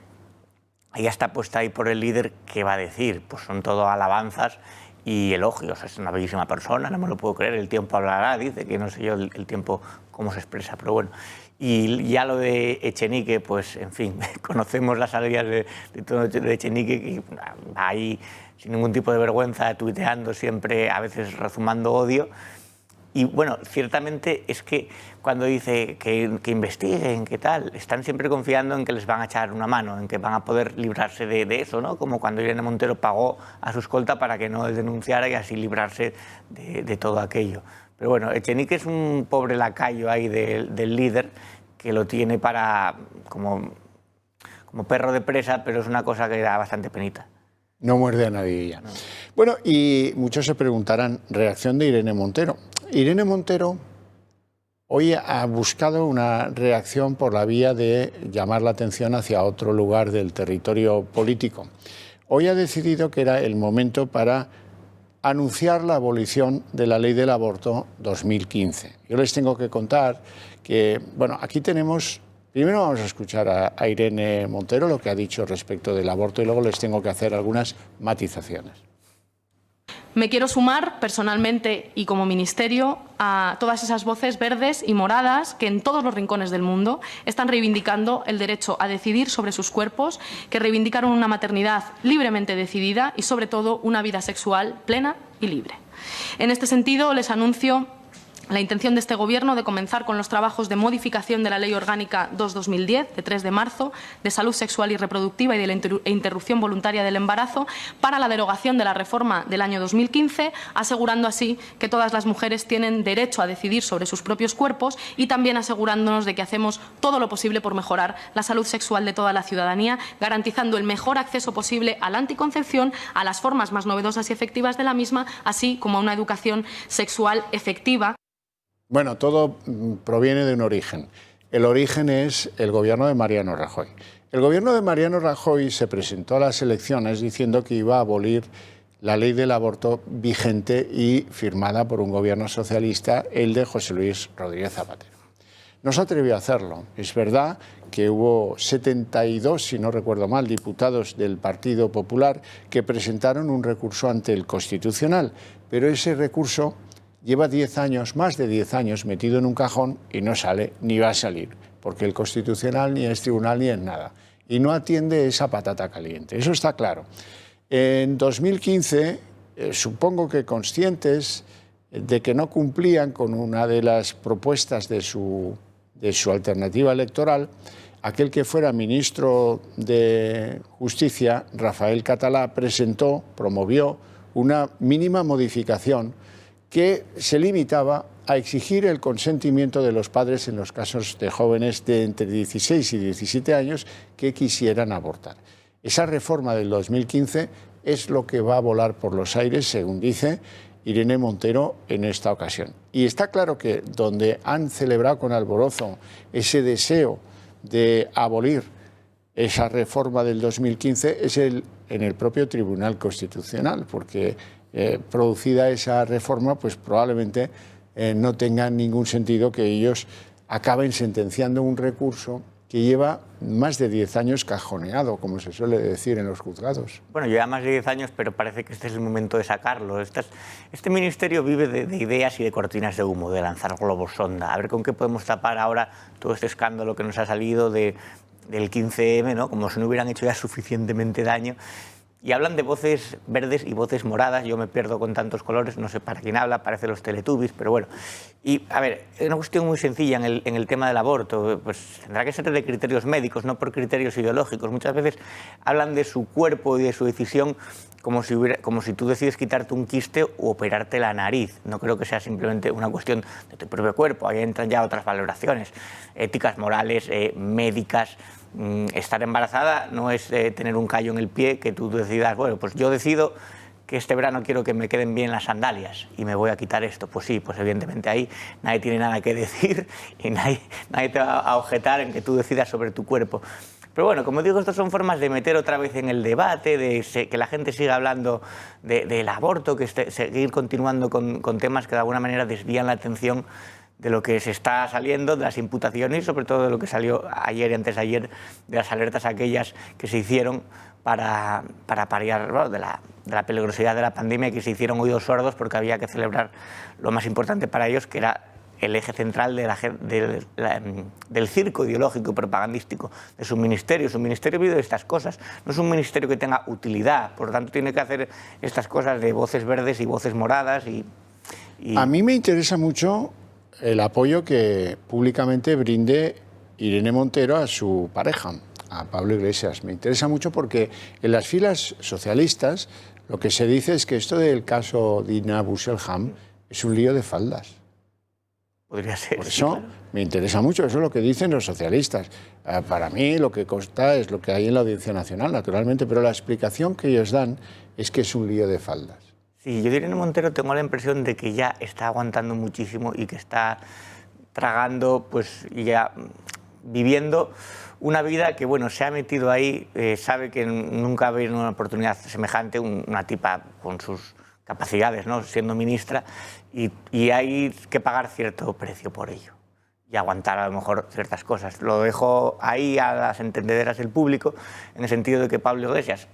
ella está puesta ahí por el líder, ¿qué va a decir? Pues son todo alabanzas y elogios, es una bellísima persona, no me lo puedo creer, el tiempo hablará, dice, que no sé yo el tiempo cómo se expresa, pero bueno. Y ya lo de Echenique, pues, en fin, conocemos las salidas de Echenique, que va ahí sin ningún tipo de vergüenza, tuiteando siempre, a veces rezumando odio. Y bueno, ciertamente es que cuando dice que investiguen, qué tal, están siempre confiando en que les van a echar una mano, en que van a poder librarse de eso, ¿no? Como cuando Irene Montero pagó a su escolta para que no denunciara y así librarse de todo aquello. Pero bueno, Echenique es un pobre lacayo ahí del líder que lo tiene para como perro de presa, pero es una cosa que da bastante penita. No muerde a nadie ella. No. Bueno, y muchos se preguntarán, reacción de Irene Montero. Irene Montero hoy ha buscado una reacción por la vía de llamar la atención hacia otro lugar del territorio político. Hoy ha decidido que era el momento para anunciar la abolición de la ley del aborto 2015. Yo les tengo que contar que, bueno, aquí tenemos... Primero vamos a escuchar a Irene Montero lo que ha dicho respecto del aborto y luego les tengo que hacer algunas matizaciones. Me quiero sumar personalmente y como ministerio a todas esas voces verdes y moradas que en todos los rincones del mundo están reivindicando el derecho a decidir sobre sus cuerpos, que reivindicaron una maternidad libremente decidida y sobre todo una vida sexual plena y libre. En este sentido les anuncio la intención de este Gobierno de comenzar con los trabajos de modificación de la Ley Orgánica 2/2010, de 3 de marzo, de salud sexual y reproductiva y de la interrupción voluntaria del embarazo, para la derogación de la reforma del año 2015, asegurando así que todas las mujeres tienen derecho a decidir sobre sus propios cuerpos y también asegurándonos de que hacemos todo lo posible por mejorar la salud sexual de toda la ciudadanía, garantizando el mejor acceso posible a la anticoncepción, a las formas más novedosas y efectivas de la misma, así como a una educación sexual efectiva. Bueno, todo proviene de un origen. El origen es el gobierno de Mariano Rajoy. El gobierno de Mariano Rajoy se presentó a las elecciones diciendo que iba a abolir la ley del aborto vigente y firmada por un gobierno socialista, el de José Luis Rodríguez Zapatero. No se atrevió a hacerlo. Es verdad que hubo 72, si no recuerdo mal, diputados del Partido Popular que presentaron un recurso ante el Constitucional, pero ese recurso lleva 10 años, más de 10 años, metido en un cajón y no sale ni va a salir, porque el Constitucional ni es tribunal ni es nada. Y no atiende esa patata caliente, eso está claro. En 2015, supongo que conscientes de que no cumplían con una de las propuestas de su alternativa electoral, aquel que fuera ministro de Justicia, Rafael Catalá, promovió una mínima modificación que se limitaba a exigir el consentimiento de los padres en los casos de jóvenes de entre 16 y 17 años que quisieran abortar. Esa reforma del 2015 es lo que va a volar por los aires, según dice Irene Montero en esta ocasión. Y está claro que donde han celebrado con alborozo ese deseo de abolir esa reforma del 2015 es en el propio Tribunal Constitucional, porque producida esa reforma, pues probablemente no tenga ningún sentido que ellos acaben sentenciando un recurso que lleva más de 10 años cajoneado, como se suele decir en los juzgados. Bueno, lleva más de 10 años, pero parece que este es el momento de sacarlo. Este ministerio vive de ideas y de cortinas de humo, de lanzar globos sonda. A ver con qué podemos tapar ahora todo este escándalo que nos ha salido del 15M, ¿no? Como si no hubieran hecho ya suficientemente daño. Y hablan de voces verdes y voces moradas. Yo me pierdo con tantos colores, no sé para quién habla, parece los Teletubbies, pero bueno. Y, a ver, es una cuestión muy sencilla en el tema del aborto. Pues tendrá que ser de criterios médicos, no por criterios ideológicos. Muchas veces hablan de su cuerpo y de su decisión como si tú decides quitarte un quiste o operarte la nariz. No creo que sea simplemente una cuestión de tu propio cuerpo. Ahí entran ya otras valoraciones éticas, morales, médicas. Estar embarazada no es tener un callo en el pie que tú decidas, bueno, pues yo decido que este verano quiero que me queden bien las sandalias y me voy a quitar esto. Pues sí, pues evidentemente ahí nadie tiene nada que decir y nadie te va a objetar en que tú decidas sobre tu cuerpo. Pero bueno, como digo, estas son formas de meter otra vez en el debate, de que la gente siga hablando del aborto, que seguir continuando con temas que de alguna manera desvían la atención de lo que se está saliendo, de las imputaciones y sobre todo de lo que salió ayer y antes de ayer, de las alertas aquellas que se hicieron para paliar, bueno, de la peligrosidad de la pandemia, que se hicieron oídos sordos porque había que celebrar lo más importante para ellos, que era el eje central del circo ideológico y propagandístico de su ministerio. Su ministerio vive de estas cosas, no es un ministerio que tenga utilidad, por lo tanto tiene que hacer estas cosas de voces verdes y voces moradas. A mí me interesa mucho el apoyo que públicamente brinde Irene Montero a su pareja, a Pablo Iglesias. Me interesa mucho porque en las filas socialistas lo que se dice es que esto del caso Dina Busselham es un lío de faldas. Podría ser. Por eso sí, claro. Me interesa mucho, eso es lo que dicen los socialistas. Para mí lo que consta es lo que hay en la Audiencia Nacional, naturalmente, pero la explicación que ellos dan es que es un lío de faldas. Sí, yo de Irene Montero tengo la impresión de que ya está aguantando muchísimo y que está tragando pues, y ya viviendo una vida que, bueno, se ha metido ahí, sabe que nunca va a haber una oportunidad semejante, una tipa con sus capacidades, ¿no?, siendo ministra, y hay que pagar cierto precio por ello y aguantar a lo mejor ciertas cosas. Lo dejo ahí a las entendederas del público, en el sentido de que Pablo Iglesias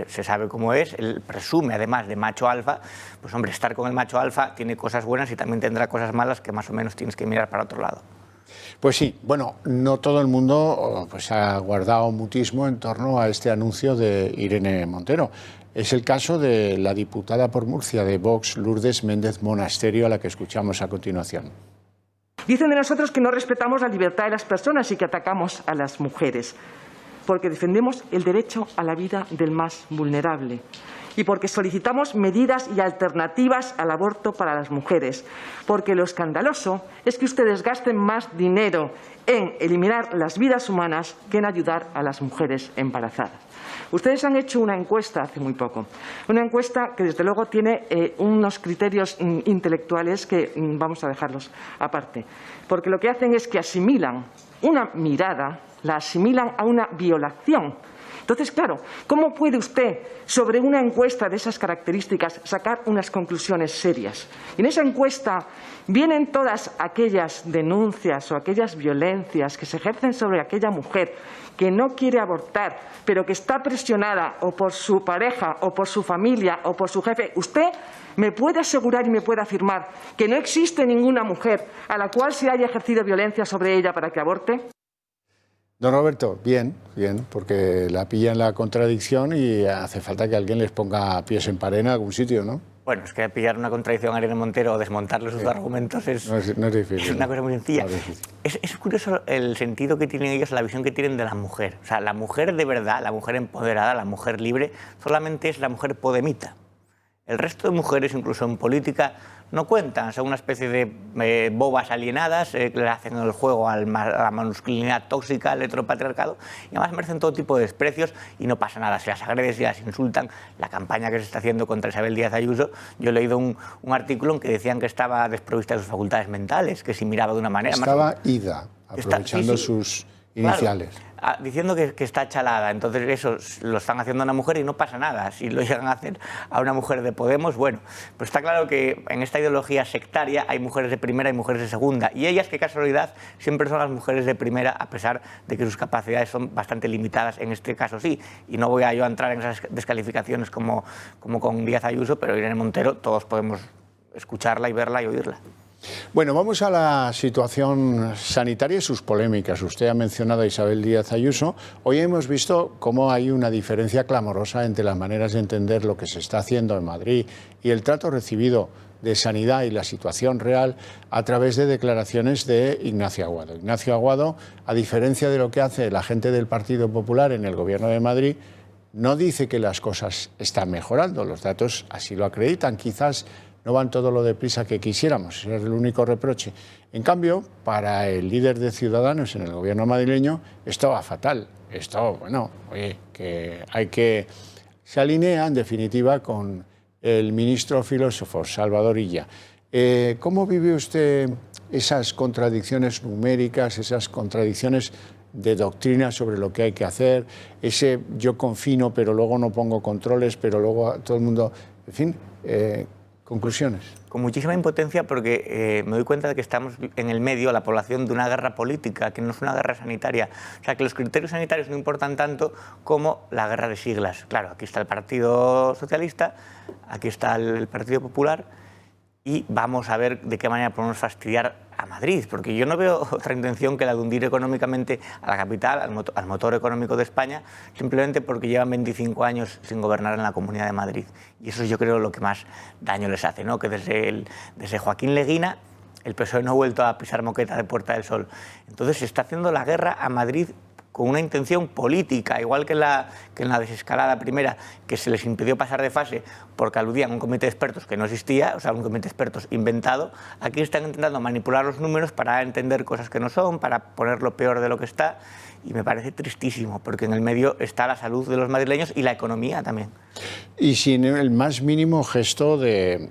se sabe cómo es, él presume además de macho alfa, pues hombre, estar con el macho alfa tiene cosas buenas y también tendrá cosas malas que más o menos tienes que mirar para otro lado. Pues sí, bueno, no todo el mundo pues, ha guardado mutismo en torno a este anuncio de Irene Montero. Es el caso de la diputada por Murcia de Vox, Lourdes Méndez Monasterio, a la que escuchamos a continuación. Dicen de nosotros que no respetamos la libertad de las personas y que atacamos a las mujeres, porque defendemos el derecho a la vida del más vulnerable y porque solicitamos medidas y alternativas al aborto para las mujeres, porque lo escandaloso es que ustedes gasten más dinero en eliminar las vidas humanas que en ayudar a las mujeres embarazadas. Ustedes han hecho una encuesta hace muy poco, una encuesta que desde luego tiene unos criterios intelectuales que vamos a dejarlos aparte, porque lo que hacen es que asimilan una mirada, la asimilan a una violación. Entonces, claro, ¿cómo puede usted, sobre una encuesta de esas características, sacar unas conclusiones serias? Y en esa encuesta vienen todas aquellas denuncias o aquellas violencias que se ejercen sobre aquella mujer que no quiere abortar, pero que está presionada o por su pareja o por su familia o por su jefe. ¿Usted me puede asegurar y me puede afirmar que no existe ninguna mujer a la cual se haya ejercido violencia sobre ella para que aborte? Don Roberto, bien, porque la pilla en la contradicción y hace falta que alguien les ponga pies en pared en algún sitio, ¿no? Bueno, es que pillar una contradicción a Irene Montero o desmontarle sus argumentos no es difícil. Es una cosa muy sencilla. Es curioso el sentido que tienen ellos, la visión que tienen de la mujer. O sea, la mujer de verdad, la mujer empoderada, la mujer libre, solamente es la mujer podemita. El resto de mujeres, incluso en política, no cuentan, son una especie de bobas alienadas que le hacen el juego a la masculinidad tóxica, al heteropatriarcado, y además merecen todo tipo de desprecios y no pasa nada, se las agrede, se las insultan. La campaña que se está haciendo contra Isabel Díaz Ayuso, yo he leído un artículo en que decían que estaba desprovista de sus facultades mentales, que si miraba de una manera... Estaba ida, aprovechando sus iniciales. Claro, diciendo que está chalada, entonces eso lo están haciendo a una mujer y no pasa nada. Si lo llegan a hacer a una mujer de Podemos, bueno, pues está claro que en esta ideología sectaria hay mujeres de primera y mujeres de segunda, y ellas, qué casualidad, siempre son las mujeres de primera, a pesar de que sus capacidades son bastante limitadas en este caso sí, y no voy a yo a entrar en esas descalificaciones como con Díaz Ayuso, pero Irene Montero todos podemos escucharla y verla y oírla. Bueno, vamos a la situación sanitaria y sus polémicas. Usted ha mencionado a Isabel Díaz Ayuso. Hoy hemos visto cómo hay una diferencia clamorosa entre las maneras de entender lo que se está haciendo en Madrid y el trato recibido de sanidad y la situación real a través de declaraciones de Ignacio Aguado. Ignacio Aguado, a diferencia de lo que hace la gente del Partido Popular en el Gobierno de Madrid, no dice que las cosas están mejorando. Los datos así lo acreditan. Quizás no van todo lo deprisa que quisiéramos, ese es el único reproche. En cambio, para el líder de Ciudadanos en el gobierno madrileño, esto va fatal. Esto, bueno, oye, se alinea en definitiva con el ministro filósofo Salvador Illa. ¿Cómo vive usted esas contradicciones numéricas, esas contradicciones de doctrina sobre lo que hay que hacer, ese yo confino pero luego no pongo controles, pero luego todo el mundo, en fin... ¿Conclusiones? Con muchísima impotencia porque me doy cuenta de que estamos en el medio, la población, de una guerra política, que no es una guerra sanitaria. O sea, que los criterios sanitarios no importan tanto como la guerra de siglas. Claro, aquí está el Partido Socialista, aquí está el Partido Popular y vamos a ver de qué manera podemos fastidiar a Madrid, porque yo no veo otra intención que la de hundir económicamente a la capital, al motor económico de España, simplemente porque llevan 25 años sin gobernar en la Comunidad de Madrid. Y eso yo creo lo que más daño les hace, ¿no? Que desde Joaquín Leguina el PSOE no ha vuelto a pisar moqueta de Puerta del Sol. Entonces se está haciendo la guerra a Madrid con una intención política, igual que en la desescalada primera, que se les impidió pasar de fase porque aludían a un comité de expertos que no existía, o sea, un comité de expertos inventado. Aquí están intentando manipular los números para entender cosas que no son, para poner lo peor de lo que está, y me parece tristísimo, porque en el medio está la salud de los madrileños y la economía también. Y sin el más mínimo gesto de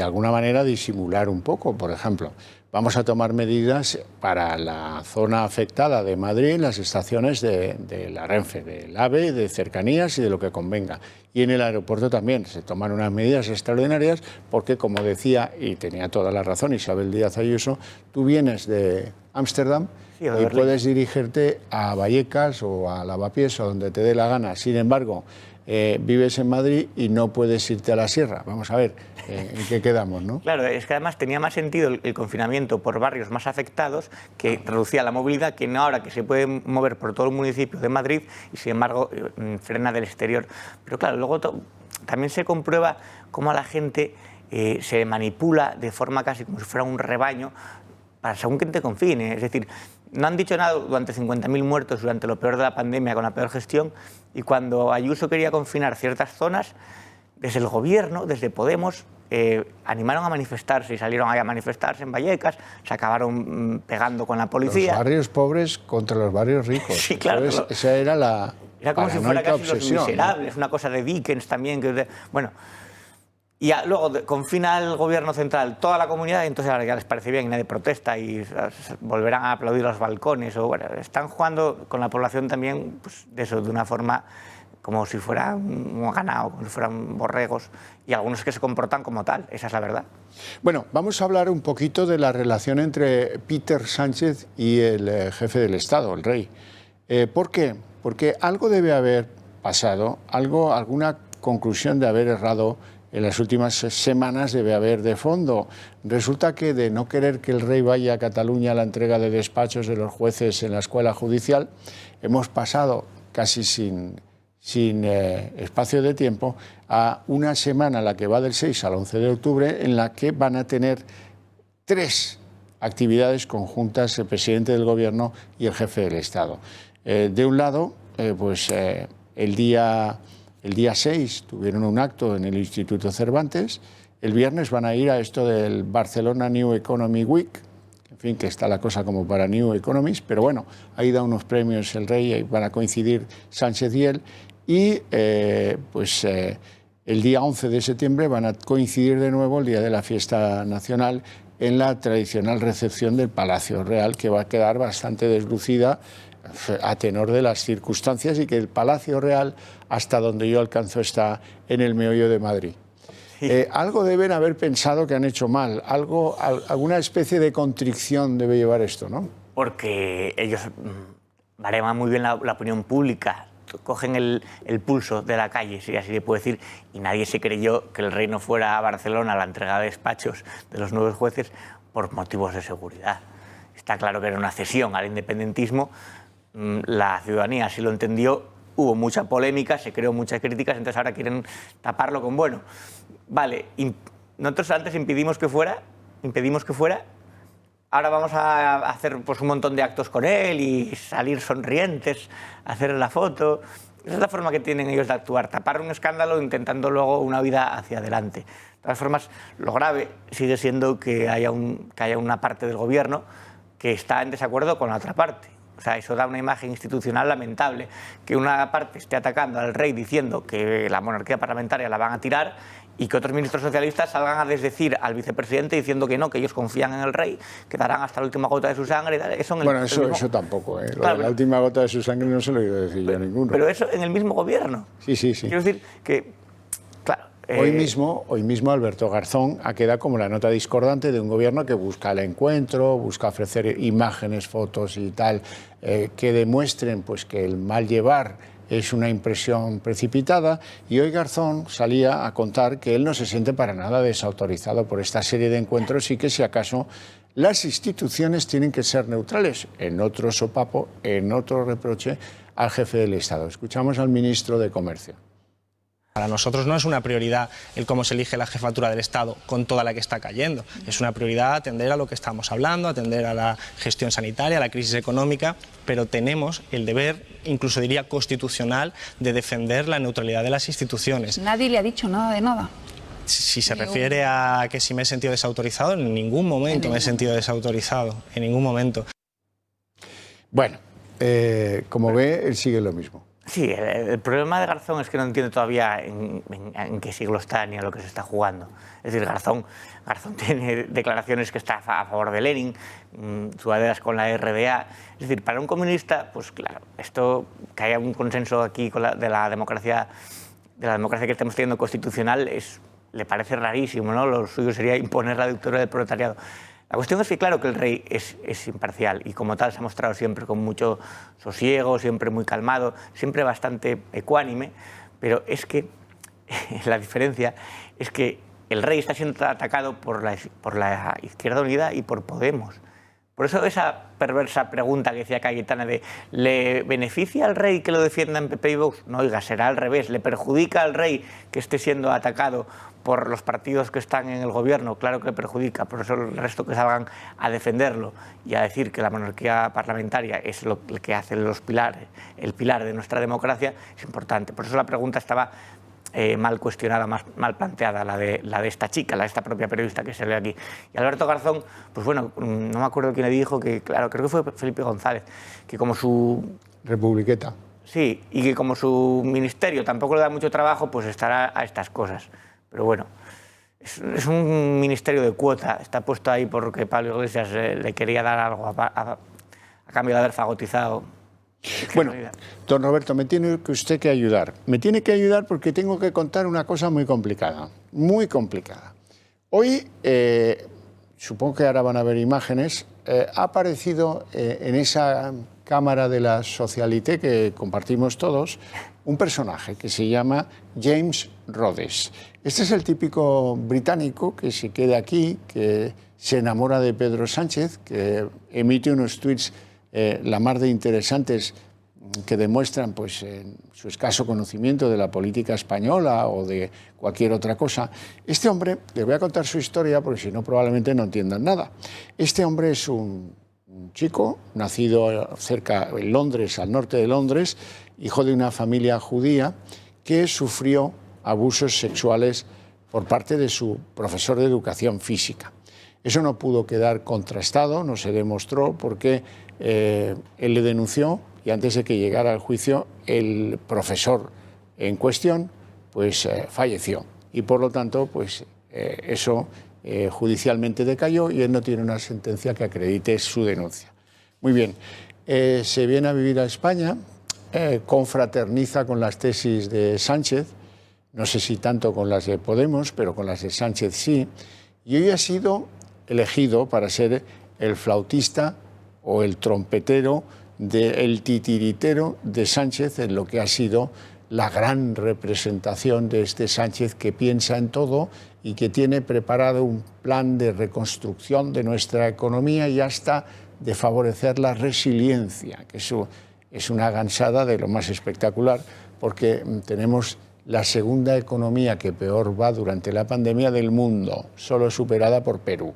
alguna manera disimular un poco, por ejemplo. vamos a tomar medidas para la zona afectada de Madrid, las estaciones de la Renfe, del AVE, de cercanías y de lo que convenga. Y en el aeropuerto también se toman unas medidas extraordinarias porque, como decía, y tenía toda la razón Isabel Díaz Ayuso, tú vienes de Ámsterdam y puedes dirigirte a Vallecas o a Lavapiés o donde te dé la gana. Sin embargo, vives en Madrid y no puedes irte a la sierra. Vamos a ver en qué quedamos, ¿no? Claro, es que además tenía más sentido el confinamiento por barrios más afectados, que reducía la movilidad, que no ahora que se puede mover por todo el municipio de Madrid y sin embargo frena del exterior. Pero claro, luego también se comprueba cómo a la gente se manipula de forma casi como si fuera un rebaño para según quien te confine. Es decir, no han dicho nada durante 50.000 muertos durante lo peor de la pandemia, con la peor gestión, y cuando Ayuso quería confinar ciertas zonas, desde el gobierno, desde Podemos, animaron a manifestarse y salieron a manifestarse en Vallecas, se acabaron pegando con la policía. Los barrios pobres contra los barrios ricos. Sí, claro. Entonces, esa era la Era como si fuera casi obsesión, Los Miserables, ¿no? Una cosa de Dickens también. Bueno, y luego confina el gobierno central toda la comunidad y entonces ahora ya les parece bien y nadie protesta y volverán a aplaudir los balcones. O, bueno, están jugando con la población también, pues, de eso, de una forma como si fuera un ganado, como si fueran borregos, y algunos que se comportan como tal, esa es la verdad. Bueno, vamos a hablar un poquito de la relación entre Peter Sánchez y el jefe del Estado, el rey. ¿Por qué? Porque algo debe haber pasado, alguna conclusión de haber errado en las últimas semanas debe haber de fondo. Resulta que de no querer que el rey vaya a Cataluña a la entrega de despachos de los jueces en la escuela judicial, hemos pasado casi sin espacio de tiempo a una semana, la que va del 6 al 11 de octubre, en la que van a tener 3 actividades conjuntas el presidente del Gobierno y el jefe del Estado. De un lado, el día 6 tuvieron un acto en el Instituto Cervantes, el viernes van a ir a esto del Barcelona New Economy Week, en fin, que está la cosa como para New Economies, pero bueno, ahí da unos premios el rey y van a coincidir Sánchez y él, y el día 11 de septiembre van a coincidir de nuevo el día de la fiesta nacional en la tradicional recepción del Palacio Real, que va a quedar bastante deslucida a tenor de las circunstancias y que el Palacio Real, hasta donde yo alcanzo, está en el meollo de Madrid. Sí. Algo deben haber pensado que han hecho mal, alguna especie de contrición debe llevar esto, ¿no? Porque ellos marean muy bien la opinión pública, cogen el pulso de la calle, si así le puedo decir, y nadie se creyó que el rey no fuera a Barcelona a la entrega de despachos de los nuevos jueces por motivos de seguridad. Está claro que era una cesión al independentismo, la ciudadanía así lo entendió, hubo mucha polémica, se creó muchas críticas, entonces ahora quieren taparlo con, bueno, vale, nosotros antes impedimos que fuera, ahora vamos a hacer pues, un montón de actos con él y salir sonrientes, hacer la foto. Esa es la forma que tienen ellos de actuar, tapar un escándalo intentando luego una vida hacia adelante. De todas formas, lo grave sigue siendo que haya una parte del gobierno que está en desacuerdo con la otra parte. O sea, eso da una imagen institucional lamentable, que una parte esté atacando al rey diciendo que la monarquía parlamentaria la van a tirar y que otros ministros socialistas salgan a desdecir al vicepresidente diciendo que no, que ellos confían en el rey, que darán hasta la última gota de su sangre. Eso eso tampoco, ¿eh? Claro, la última gota de su sangre no se lo he oído decir yo a ninguno. Pero eso en el mismo gobierno. Sí. Quiero decir que, claro... Hoy mismo Alberto Garzón ha quedado como la nota discordante de un gobierno que busca el encuentro, busca ofrecer imágenes, fotos y tal, que demuestren pues, que el mal llevar es una impresión precipitada, y hoy Garzón salía a contar que él no se siente para nada desautorizado por esta serie de encuentros y que si acaso las instituciones tienen que ser neutrales, en otro sopapo, en otro reproche al jefe del Estado. Escuchamos al ministro de Comercio. Para nosotros no es una prioridad el cómo se elige la jefatura del Estado con toda la que está cayendo. Es una prioridad atender a lo que estamos hablando, atender a la gestión sanitaria, a la crisis económica, pero tenemos el deber, incluso diría constitucional, de defender la neutralidad de las instituciones. Nadie le ha dicho nada de nada. Si se refiere a que si me he sentido desautorizado, en ningún momento me he sentido desautorizado, en ningún momento. Bueno, como ve, él sigue lo mismo. Sí, el problema de Garzón es que no entiendo todavía en qué siglo está ni a lo que se está jugando. Es decir, Garzón tiene declaraciones que está a favor de Lenin, sudaderas con la RDA. Es decir, para un comunista, pues claro, esto que haya un consenso aquí de la democracia que estamos teniendo constitucional le parece rarísimo, ¿no? Lo suyo sería imponer la dictadura del proletariado. La cuestión es que, claro, que el rey es imparcial y como tal se ha mostrado siempre con mucho sosiego, siempre muy calmado, siempre bastante ecuánime, pero es que la diferencia es que el rey está siendo atacado por la Izquierda Unida y por Podemos. Por eso esa perversa pregunta que decía Cayetana de ¿le beneficia al rey que lo defiendan PP y Vox? No, oiga, será al revés. ¿Le perjudica al rey que esté siendo atacado por los partidos que están en el gobierno? Claro que le perjudica. Por eso el resto que salgan a defenderlo y a decir que la monarquía parlamentaria es lo que hace el pilar de nuestra democracia es importante. Por eso la pregunta estaba mal cuestionada, mal planteada, la de esta chica, la de esta propia periodista que se lee aquí. Y Alberto Garzón, pues bueno, no me acuerdo quién le dijo, que claro, creo que fue Felipe González, que como su... Republiqueta. Sí, y que como su ministerio tampoco le da mucho trabajo, pues estará a estas cosas. Pero bueno, es un ministerio de cuota, está puesto ahí porque Pablo Iglesias le quería dar algo a cambio de haber fagotizado. Bueno, don Roberto, me tiene usted que ayudar. Me tiene que ayudar porque tengo que contar una cosa muy complicada, muy complicada. Hoy, supongo que ahora van a ver imágenes, ha aparecido en esa cámara de la Socialité que compartimos todos, un personaje que se llama James Rhodes. Este es el típico británico que se queda aquí, que se enamora de Pedro Sánchez, que emite unos tuits la mar de interesantes que demuestran pues, su escaso conocimiento de la política española o de cualquier otra cosa. Este hombre, les voy a contar su historia porque si no probablemente no entiendan nada. Este hombre es un chico nacido cerca en Londres, al norte de Londres, hijo de una familia judía que sufrió abusos sexuales por parte de su profesor de educación física. Eso no pudo quedar contrastado, no se demostró porque él le denunció y antes de que llegara al juicio el profesor en cuestión pues falleció y por lo tanto pues eso judicialmente decayó y él no tiene una sentencia que acredite su denuncia. Muy bien, se viene a vivir a España, confraterniza con las tesis de Sánchez, no sé si tanto con las de Podemos, pero con las de Sánchez sí, y hoy ha sido elegido para ser el flautista o el trompetero, el titiritero de Sánchez en lo que ha sido la gran representación de este Sánchez que piensa en todo y que tiene preparado un plan de reconstrucción de nuestra economía y hasta de favorecer la resiliencia, que es una gansada de lo más espectacular, porque tenemos la segunda economía que peor va durante la pandemia del mundo, solo superada por Perú.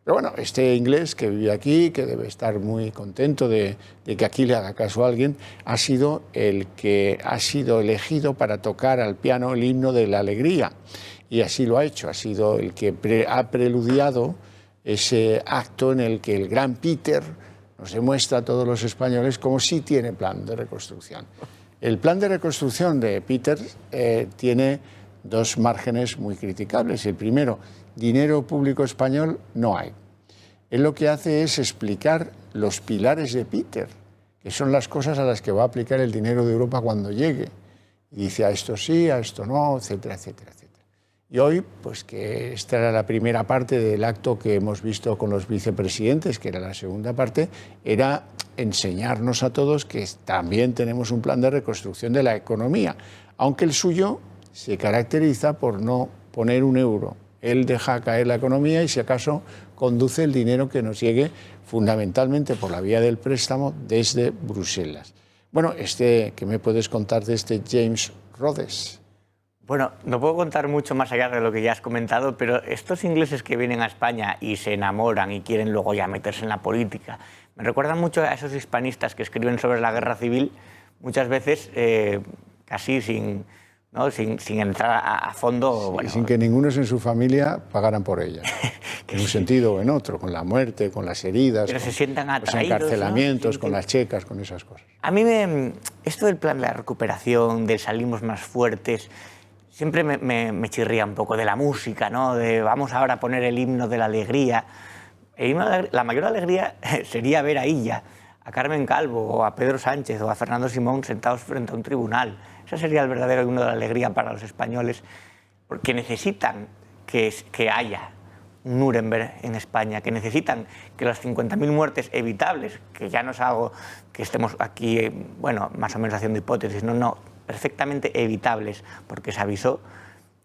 Pero bueno, este inglés que vive aquí, que debe estar muy contento de que aquí le haga caso a alguien, ha sido el que ha sido elegido para tocar al piano el himno de la alegría. Y así lo ha hecho, ha sido el que ha preludiado ese acto en el que el gran Peter nos demuestra a todos los españoles cómo sí tiene plan de reconstrucción. El plan de reconstrucción de Peter tiene dos márgenes muy criticables. El primero, dinero público español no hay. Él lo que hace es explicar los pilares de Peter, que son las cosas a las que va a aplicar el dinero de Europa cuando llegue. Y dice a esto sí, a esto no, etcétera, etcétera, etcétera. Y hoy, pues que esta era la primera parte del acto que hemos visto con los vicepresidentes, que era la segunda parte, era enseñarnos a todos que también tenemos un plan de reconstrucción de la economía, aunque el suyo se caracteriza por no poner un euro. Él deja caer la economía y si acaso conduce el dinero que nos llegue fundamentalmente por la vía del préstamo desde Bruselas. Bueno, ¿qué me puedes contar de este James Rhodes? Bueno, no puedo contar mucho más allá de lo que ya has comentado, pero estos ingleses que vienen a España y se enamoran y quieren luego ya meterse en la política, me recuerdan mucho a esos hispanistas que escriben sobre la guerra civil, muchas veces casi sin entrar a fondo. Bueno, sin que ninguno en su familia pagaran por ella. en un sentido o en otro, con la muerte, con las heridas, pero con se sientan los atraídos, encarcelamientos, ¿no? con las checas, con esas cosas. A mí esto del plan de la recuperación, del salimos más fuertes, siempre me chirría un poco de la música, ¿no? De vamos ahora a poner el himno de la alegría. La mayor alegría sería ver a Illa, a Carmen Calvo, o a Pedro Sánchez, o a Fernando Simón sentados frente a un tribunal. Ese sería el verdadero himno de la alegría para los españoles, porque necesitan que haya un Nuremberg en España, que necesitan que las 50.000 muertes evitables, que ya no es algo que estemos aquí, bueno, más o menos haciendo hipótesis, no, perfectamente evitables, porque se avisó,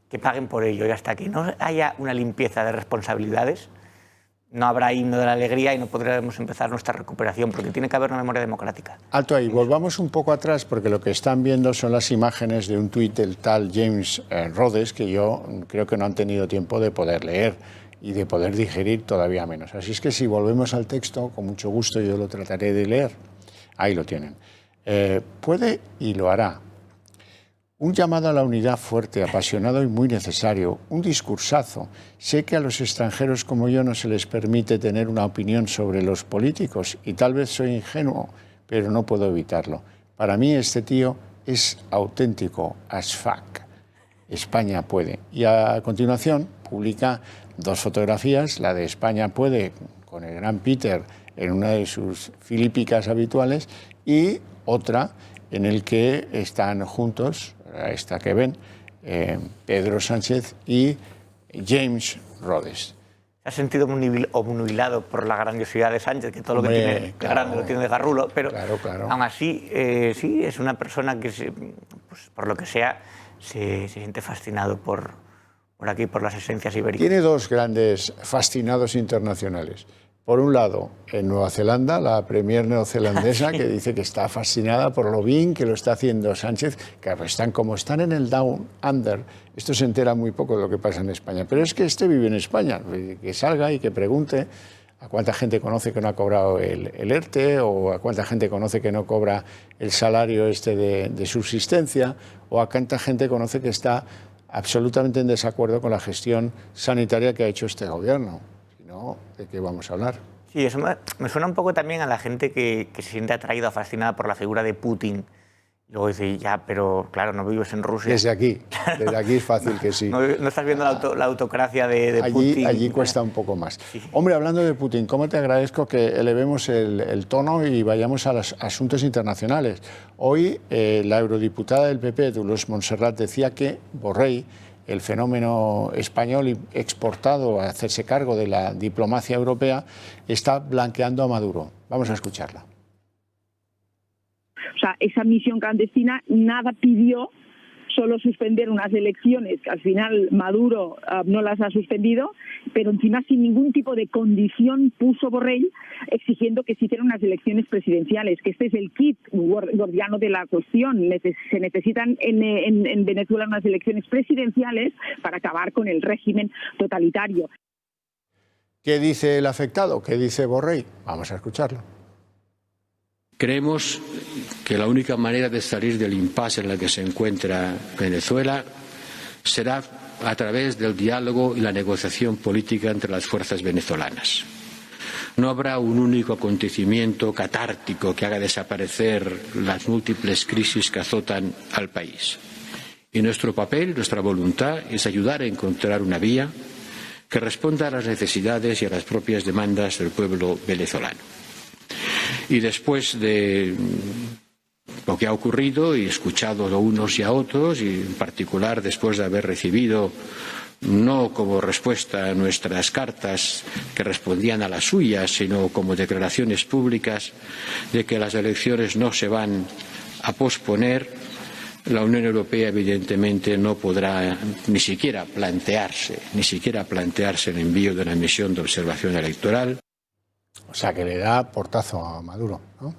que paguen por ello. Y hasta que no haya una limpieza de responsabilidades, no habrá himno de la alegría y no podremos empezar nuestra recuperación, porque tiene que haber una memoria democrática. Alto ahí, volvamos un poco atrás, porque lo que están viendo son las imágenes de un tuit del tal James Rhodes, que yo creo que no han tenido tiempo de poder leer y de poder digerir todavía menos. Así es que si volvemos al texto, con mucho gusto yo lo trataré de leer. Ahí lo tienen. Puede y lo hará. Un llamado a la unidad fuerte, apasionado y muy necesario, un discursazo. Sé que a los extranjeros como yo no se les permite tener una opinión sobre los políticos y tal vez soy ingenuo, pero no puedo evitarlo. Para mí este tío es auténtico as fuck. España puede. Y a continuación publica 2 fotografías, la de España puede con el gran Peter en una de sus filípicas habituales y otra en el que están juntos, esta que ven, Pedro Sánchez y James Rhodes. Se ha sentido obnubilado por la grandiosidad de Sánchez, que todo lo que tiene grande lo tiene de garrulo, pero aún así sí, es una persona que, pues, por lo que sea, se siente fascinado por aquí, por las esencias ibéricas. Tiene 2 grandes fascinados internacionales. Por un lado, en Nueva Zelanda, la premier neozelandesa, que dice que está fascinada por lo bien que lo está haciendo Sánchez, que como están en el Down Under, esto se entera muy poco de lo que pasa en España. Pero es que vive en España, que salga y que pregunte a cuánta gente conoce que no ha cobrado el ERTE, o a cuánta gente conoce que no cobra el salario de subsistencia, o a cuánta gente conoce que está absolutamente en desacuerdo con la gestión sanitaria que ha hecho este gobierno. ¿De qué vamos a hablar? Sí, eso me suena un poco también a la gente que se siente atraída, fascinada por la figura de Putin. Luego dice, ya, pero claro, no vives en Rusia. Desde aquí es fácil que sí. No estás viendo la autocracia de Putin. Allí cuesta un poco más. Sí. Hombre, hablando de Putin, ¿cómo te agradezco que elevemos el tono y vayamos a los asuntos internacionales? Hoy la eurodiputada del PP, Dolors Montserrat, decía que Borrell, el fenómeno español exportado a hacerse cargo de la diplomacia europea, está blanqueando a Maduro. Vamos a escucharla. O sea, esa misión clandestina nada pidió, solo suspender unas elecciones que al final Maduro no las ha suspendido, pero encima sin ningún tipo de condición puso Borrell exigiendo que se hicieran unas elecciones presidenciales, que este es el kit gordiano de la cuestión. Se necesitan en Venezuela unas elecciones presidenciales para acabar con el régimen totalitario. ¿Qué dice el afectado? ¿Qué dice Borrell? Vamos a escucharlo. Creemos que la única manera de salir del impasse en el que se encuentra Venezuela será a través del diálogo y la negociación política entre las fuerzas venezolanas. No habrá un único acontecimiento catártico que haga desaparecer las múltiples crisis que azotan al país. Y nuestro papel, nuestra voluntad, es ayudar a encontrar una vía que responda a las necesidades y a las propias demandas del pueblo venezolano. Y después de lo que ha ocurrido y escuchado a unos y a otros, y en particular después de haber recibido, no como respuesta a nuestras cartas que respondían a las suyas, sino como declaraciones públicas de que las elecciones no se van a posponer, la Unión Europea evidentemente no podrá ni siquiera plantearse el envío de una misión de observación electoral. O sea, que le da portazo a Maduro, ¿no?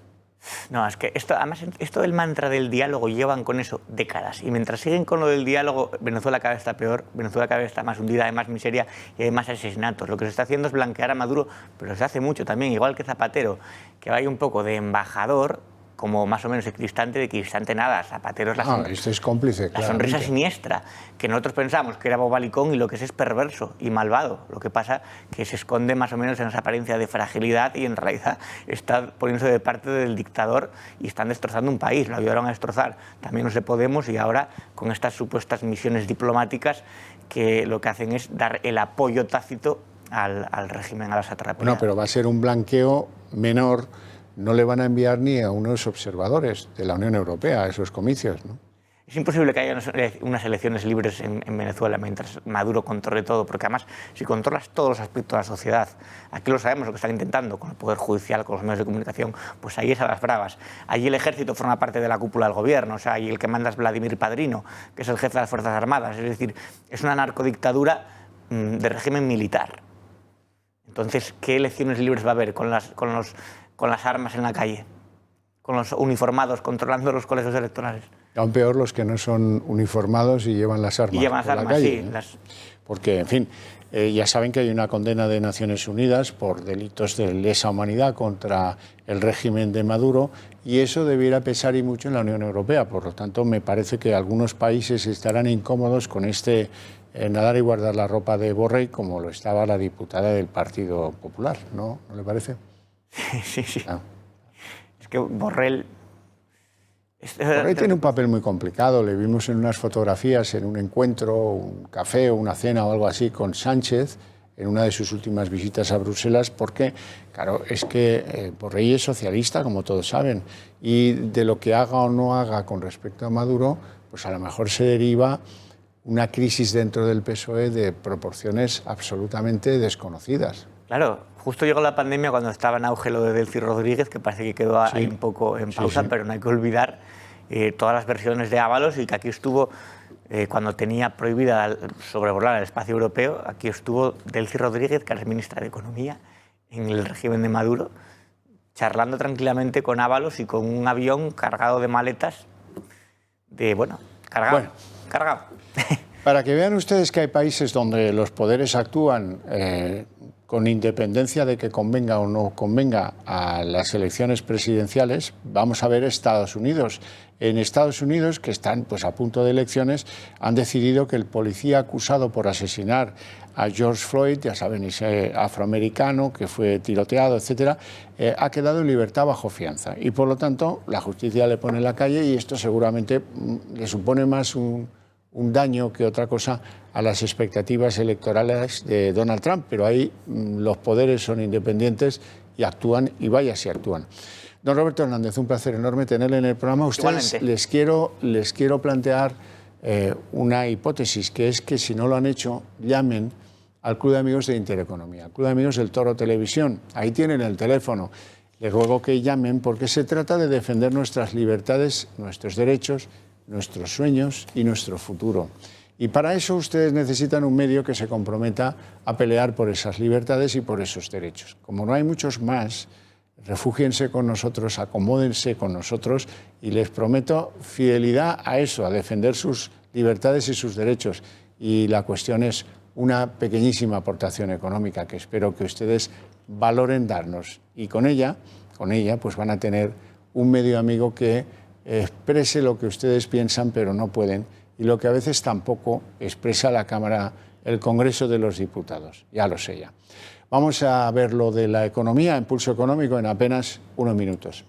No, es que esto del mantra del diálogo llevan con eso décadas. Y mientras siguen con lo del diálogo, Venezuela cada vez está peor, Venezuela cada vez está más hundida, hay más miseria y hay más asesinatos. Lo que se está haciendo es blanquear a Maduro, pero se hace mucho también, igual que Zapatero, que vaya un poco de embajador como más o menos equidistante, de equidistante nada. Zapatero es la sonrisa. Esto es cómplice, la sonrisa siniestra, que nosotros pensamos que era bobalicón y lo que es perverso y malvado. Lo que pasa que se esconde más o menos en esa apariencia de fragilidad y en realidad está poniéndose de parte del dictador y están destrozando un país. Lo ayudaron a destrozar también los de Podemos y ahora con estas supuestas misiones diplomáticas que lo que hacen es dar el apoyo tácito al régimen, a la satrapía. Bueno, pero va a ser un blanqueo menor. No le van a enviar ni a unos observadores de la Unión Europea a esos comicios, ¿no? Es imposible que haya unas elecciones libres en Venezuela mientras Maduro controle todo, porque además, si controlas todos los aspectos de la sociedad, aquí lo sabemos lo que están intentando con el Poder Judicial, con los medios de comunicación, pues ahí es a las bravas. Allí el ejército forma parte de la cúpula del gobierno, o sea, ahí el que manda es Vladimir Padrino, que es el jefe de las Fuerzas Armadas, es decir, es una narcodictadura de régimen militar. Entonces, ¿qué elecciones libres va a haber con las armas en la calle? Con los uniformados controlando los colegios electorales. Aún peor los que no son uniformados y llevan las armas. Y llevan las por armas, la calle, sí. ¿no? Porque, en fin, ya saben que hay una condena de Naciones Unidas por delitos de lesa humanidad contra el régimen de Maduro y eso debiera pesar y mucho en la Unión Europea. Por lo tanto, me parece que algunos países estarán incómodos con este nadar y guardar la ropa de Borrell, como lo estaba la diputada del Partido Popular, ¿no? ¿No le parece? Sí, sí. Ah. Es que Borrell tiene un papel muy complicado. Le vimos en unas fotografías en un encuentro, un café o una cena o algo así con Sánchez en una de sus últimas visitas a Bruselas, porque, claro, es que Borrell es socialista, como todos saben, y de lo que haga o no haga con respecto a Maduro, pues a lo mejor se deriva una crisis dentro del PSOE de proporciones absolutamente desconocidas. Claro, justo llegó la pandemia cuando estaba en auge lo de Delcy Rodríguez, que parece que quedó ahí un poco en pausa, pero no hay que olvidar todas las versiones de Ábalos y que aquí estuvo, cuando tenía prohibida sobrevolar el espacio europeo, aquí estuvo Delcy Rodríguez, que era ministra de Economía en el régimen de Maduro, charlando tranquilamente con Ábalos y con un avión cargado de maletas, cargado. Para que vean ustedes que hay países donde los poderes actúan con independencia de que convenga o no convenga a las elecciones presidenciales, vamos a ver Estados Unidos. En Estados Unidos, que están pues, a punto de elecciones, han decidido que el policía acusado por asesinar a George Floyd, ya saben, ese afroamericano que fue tiroteado, etcétera, ha quedado en libertad bajo fianza. Y por lo tanto, la justicia le pone en la calle y esto seguramente le supone más un daño que otra cosa a las expectativas electorales de Donald Trump, pero ahí los poderes son independientes y actúan, y vaya si actúan. Don Roberto Hernández, un placer enorme tenerle en el programa. A ustedes les quiero plantear una hipótesis, que es que si no lo han hecho, llamen al Club de Amigos de Intereconomía, al Club de Amigos del Toro Televisión. Ahí tienen el teléfono. Les ruego que llamen porque se trata de defender nuestras libertades, nuestros derechos, nuestros sueños y nuestro futuro. Y para eso ustedes necesitan un medio que se comprometa a pelear por esas libertades y por esos derechos. Como no hay muchos más, refúgiense con nosotros, acomódense con nosotros y les prometo fidelidad a eso, a defender sus libertades y sus derechos. Y la cuestión es una pequeñísima aportación económica que espero que ustedes valoren darnos. Y con ella pues van a tener un medio amigo que exprese lo que ustedes piensan pero no pueden y lo que a veces tampoco expresa la Cámara, el Congreso de los Diputados. Ya lo sé ya. Vamos a ver lo de la economía, impulso económico, en apenas unos minutos.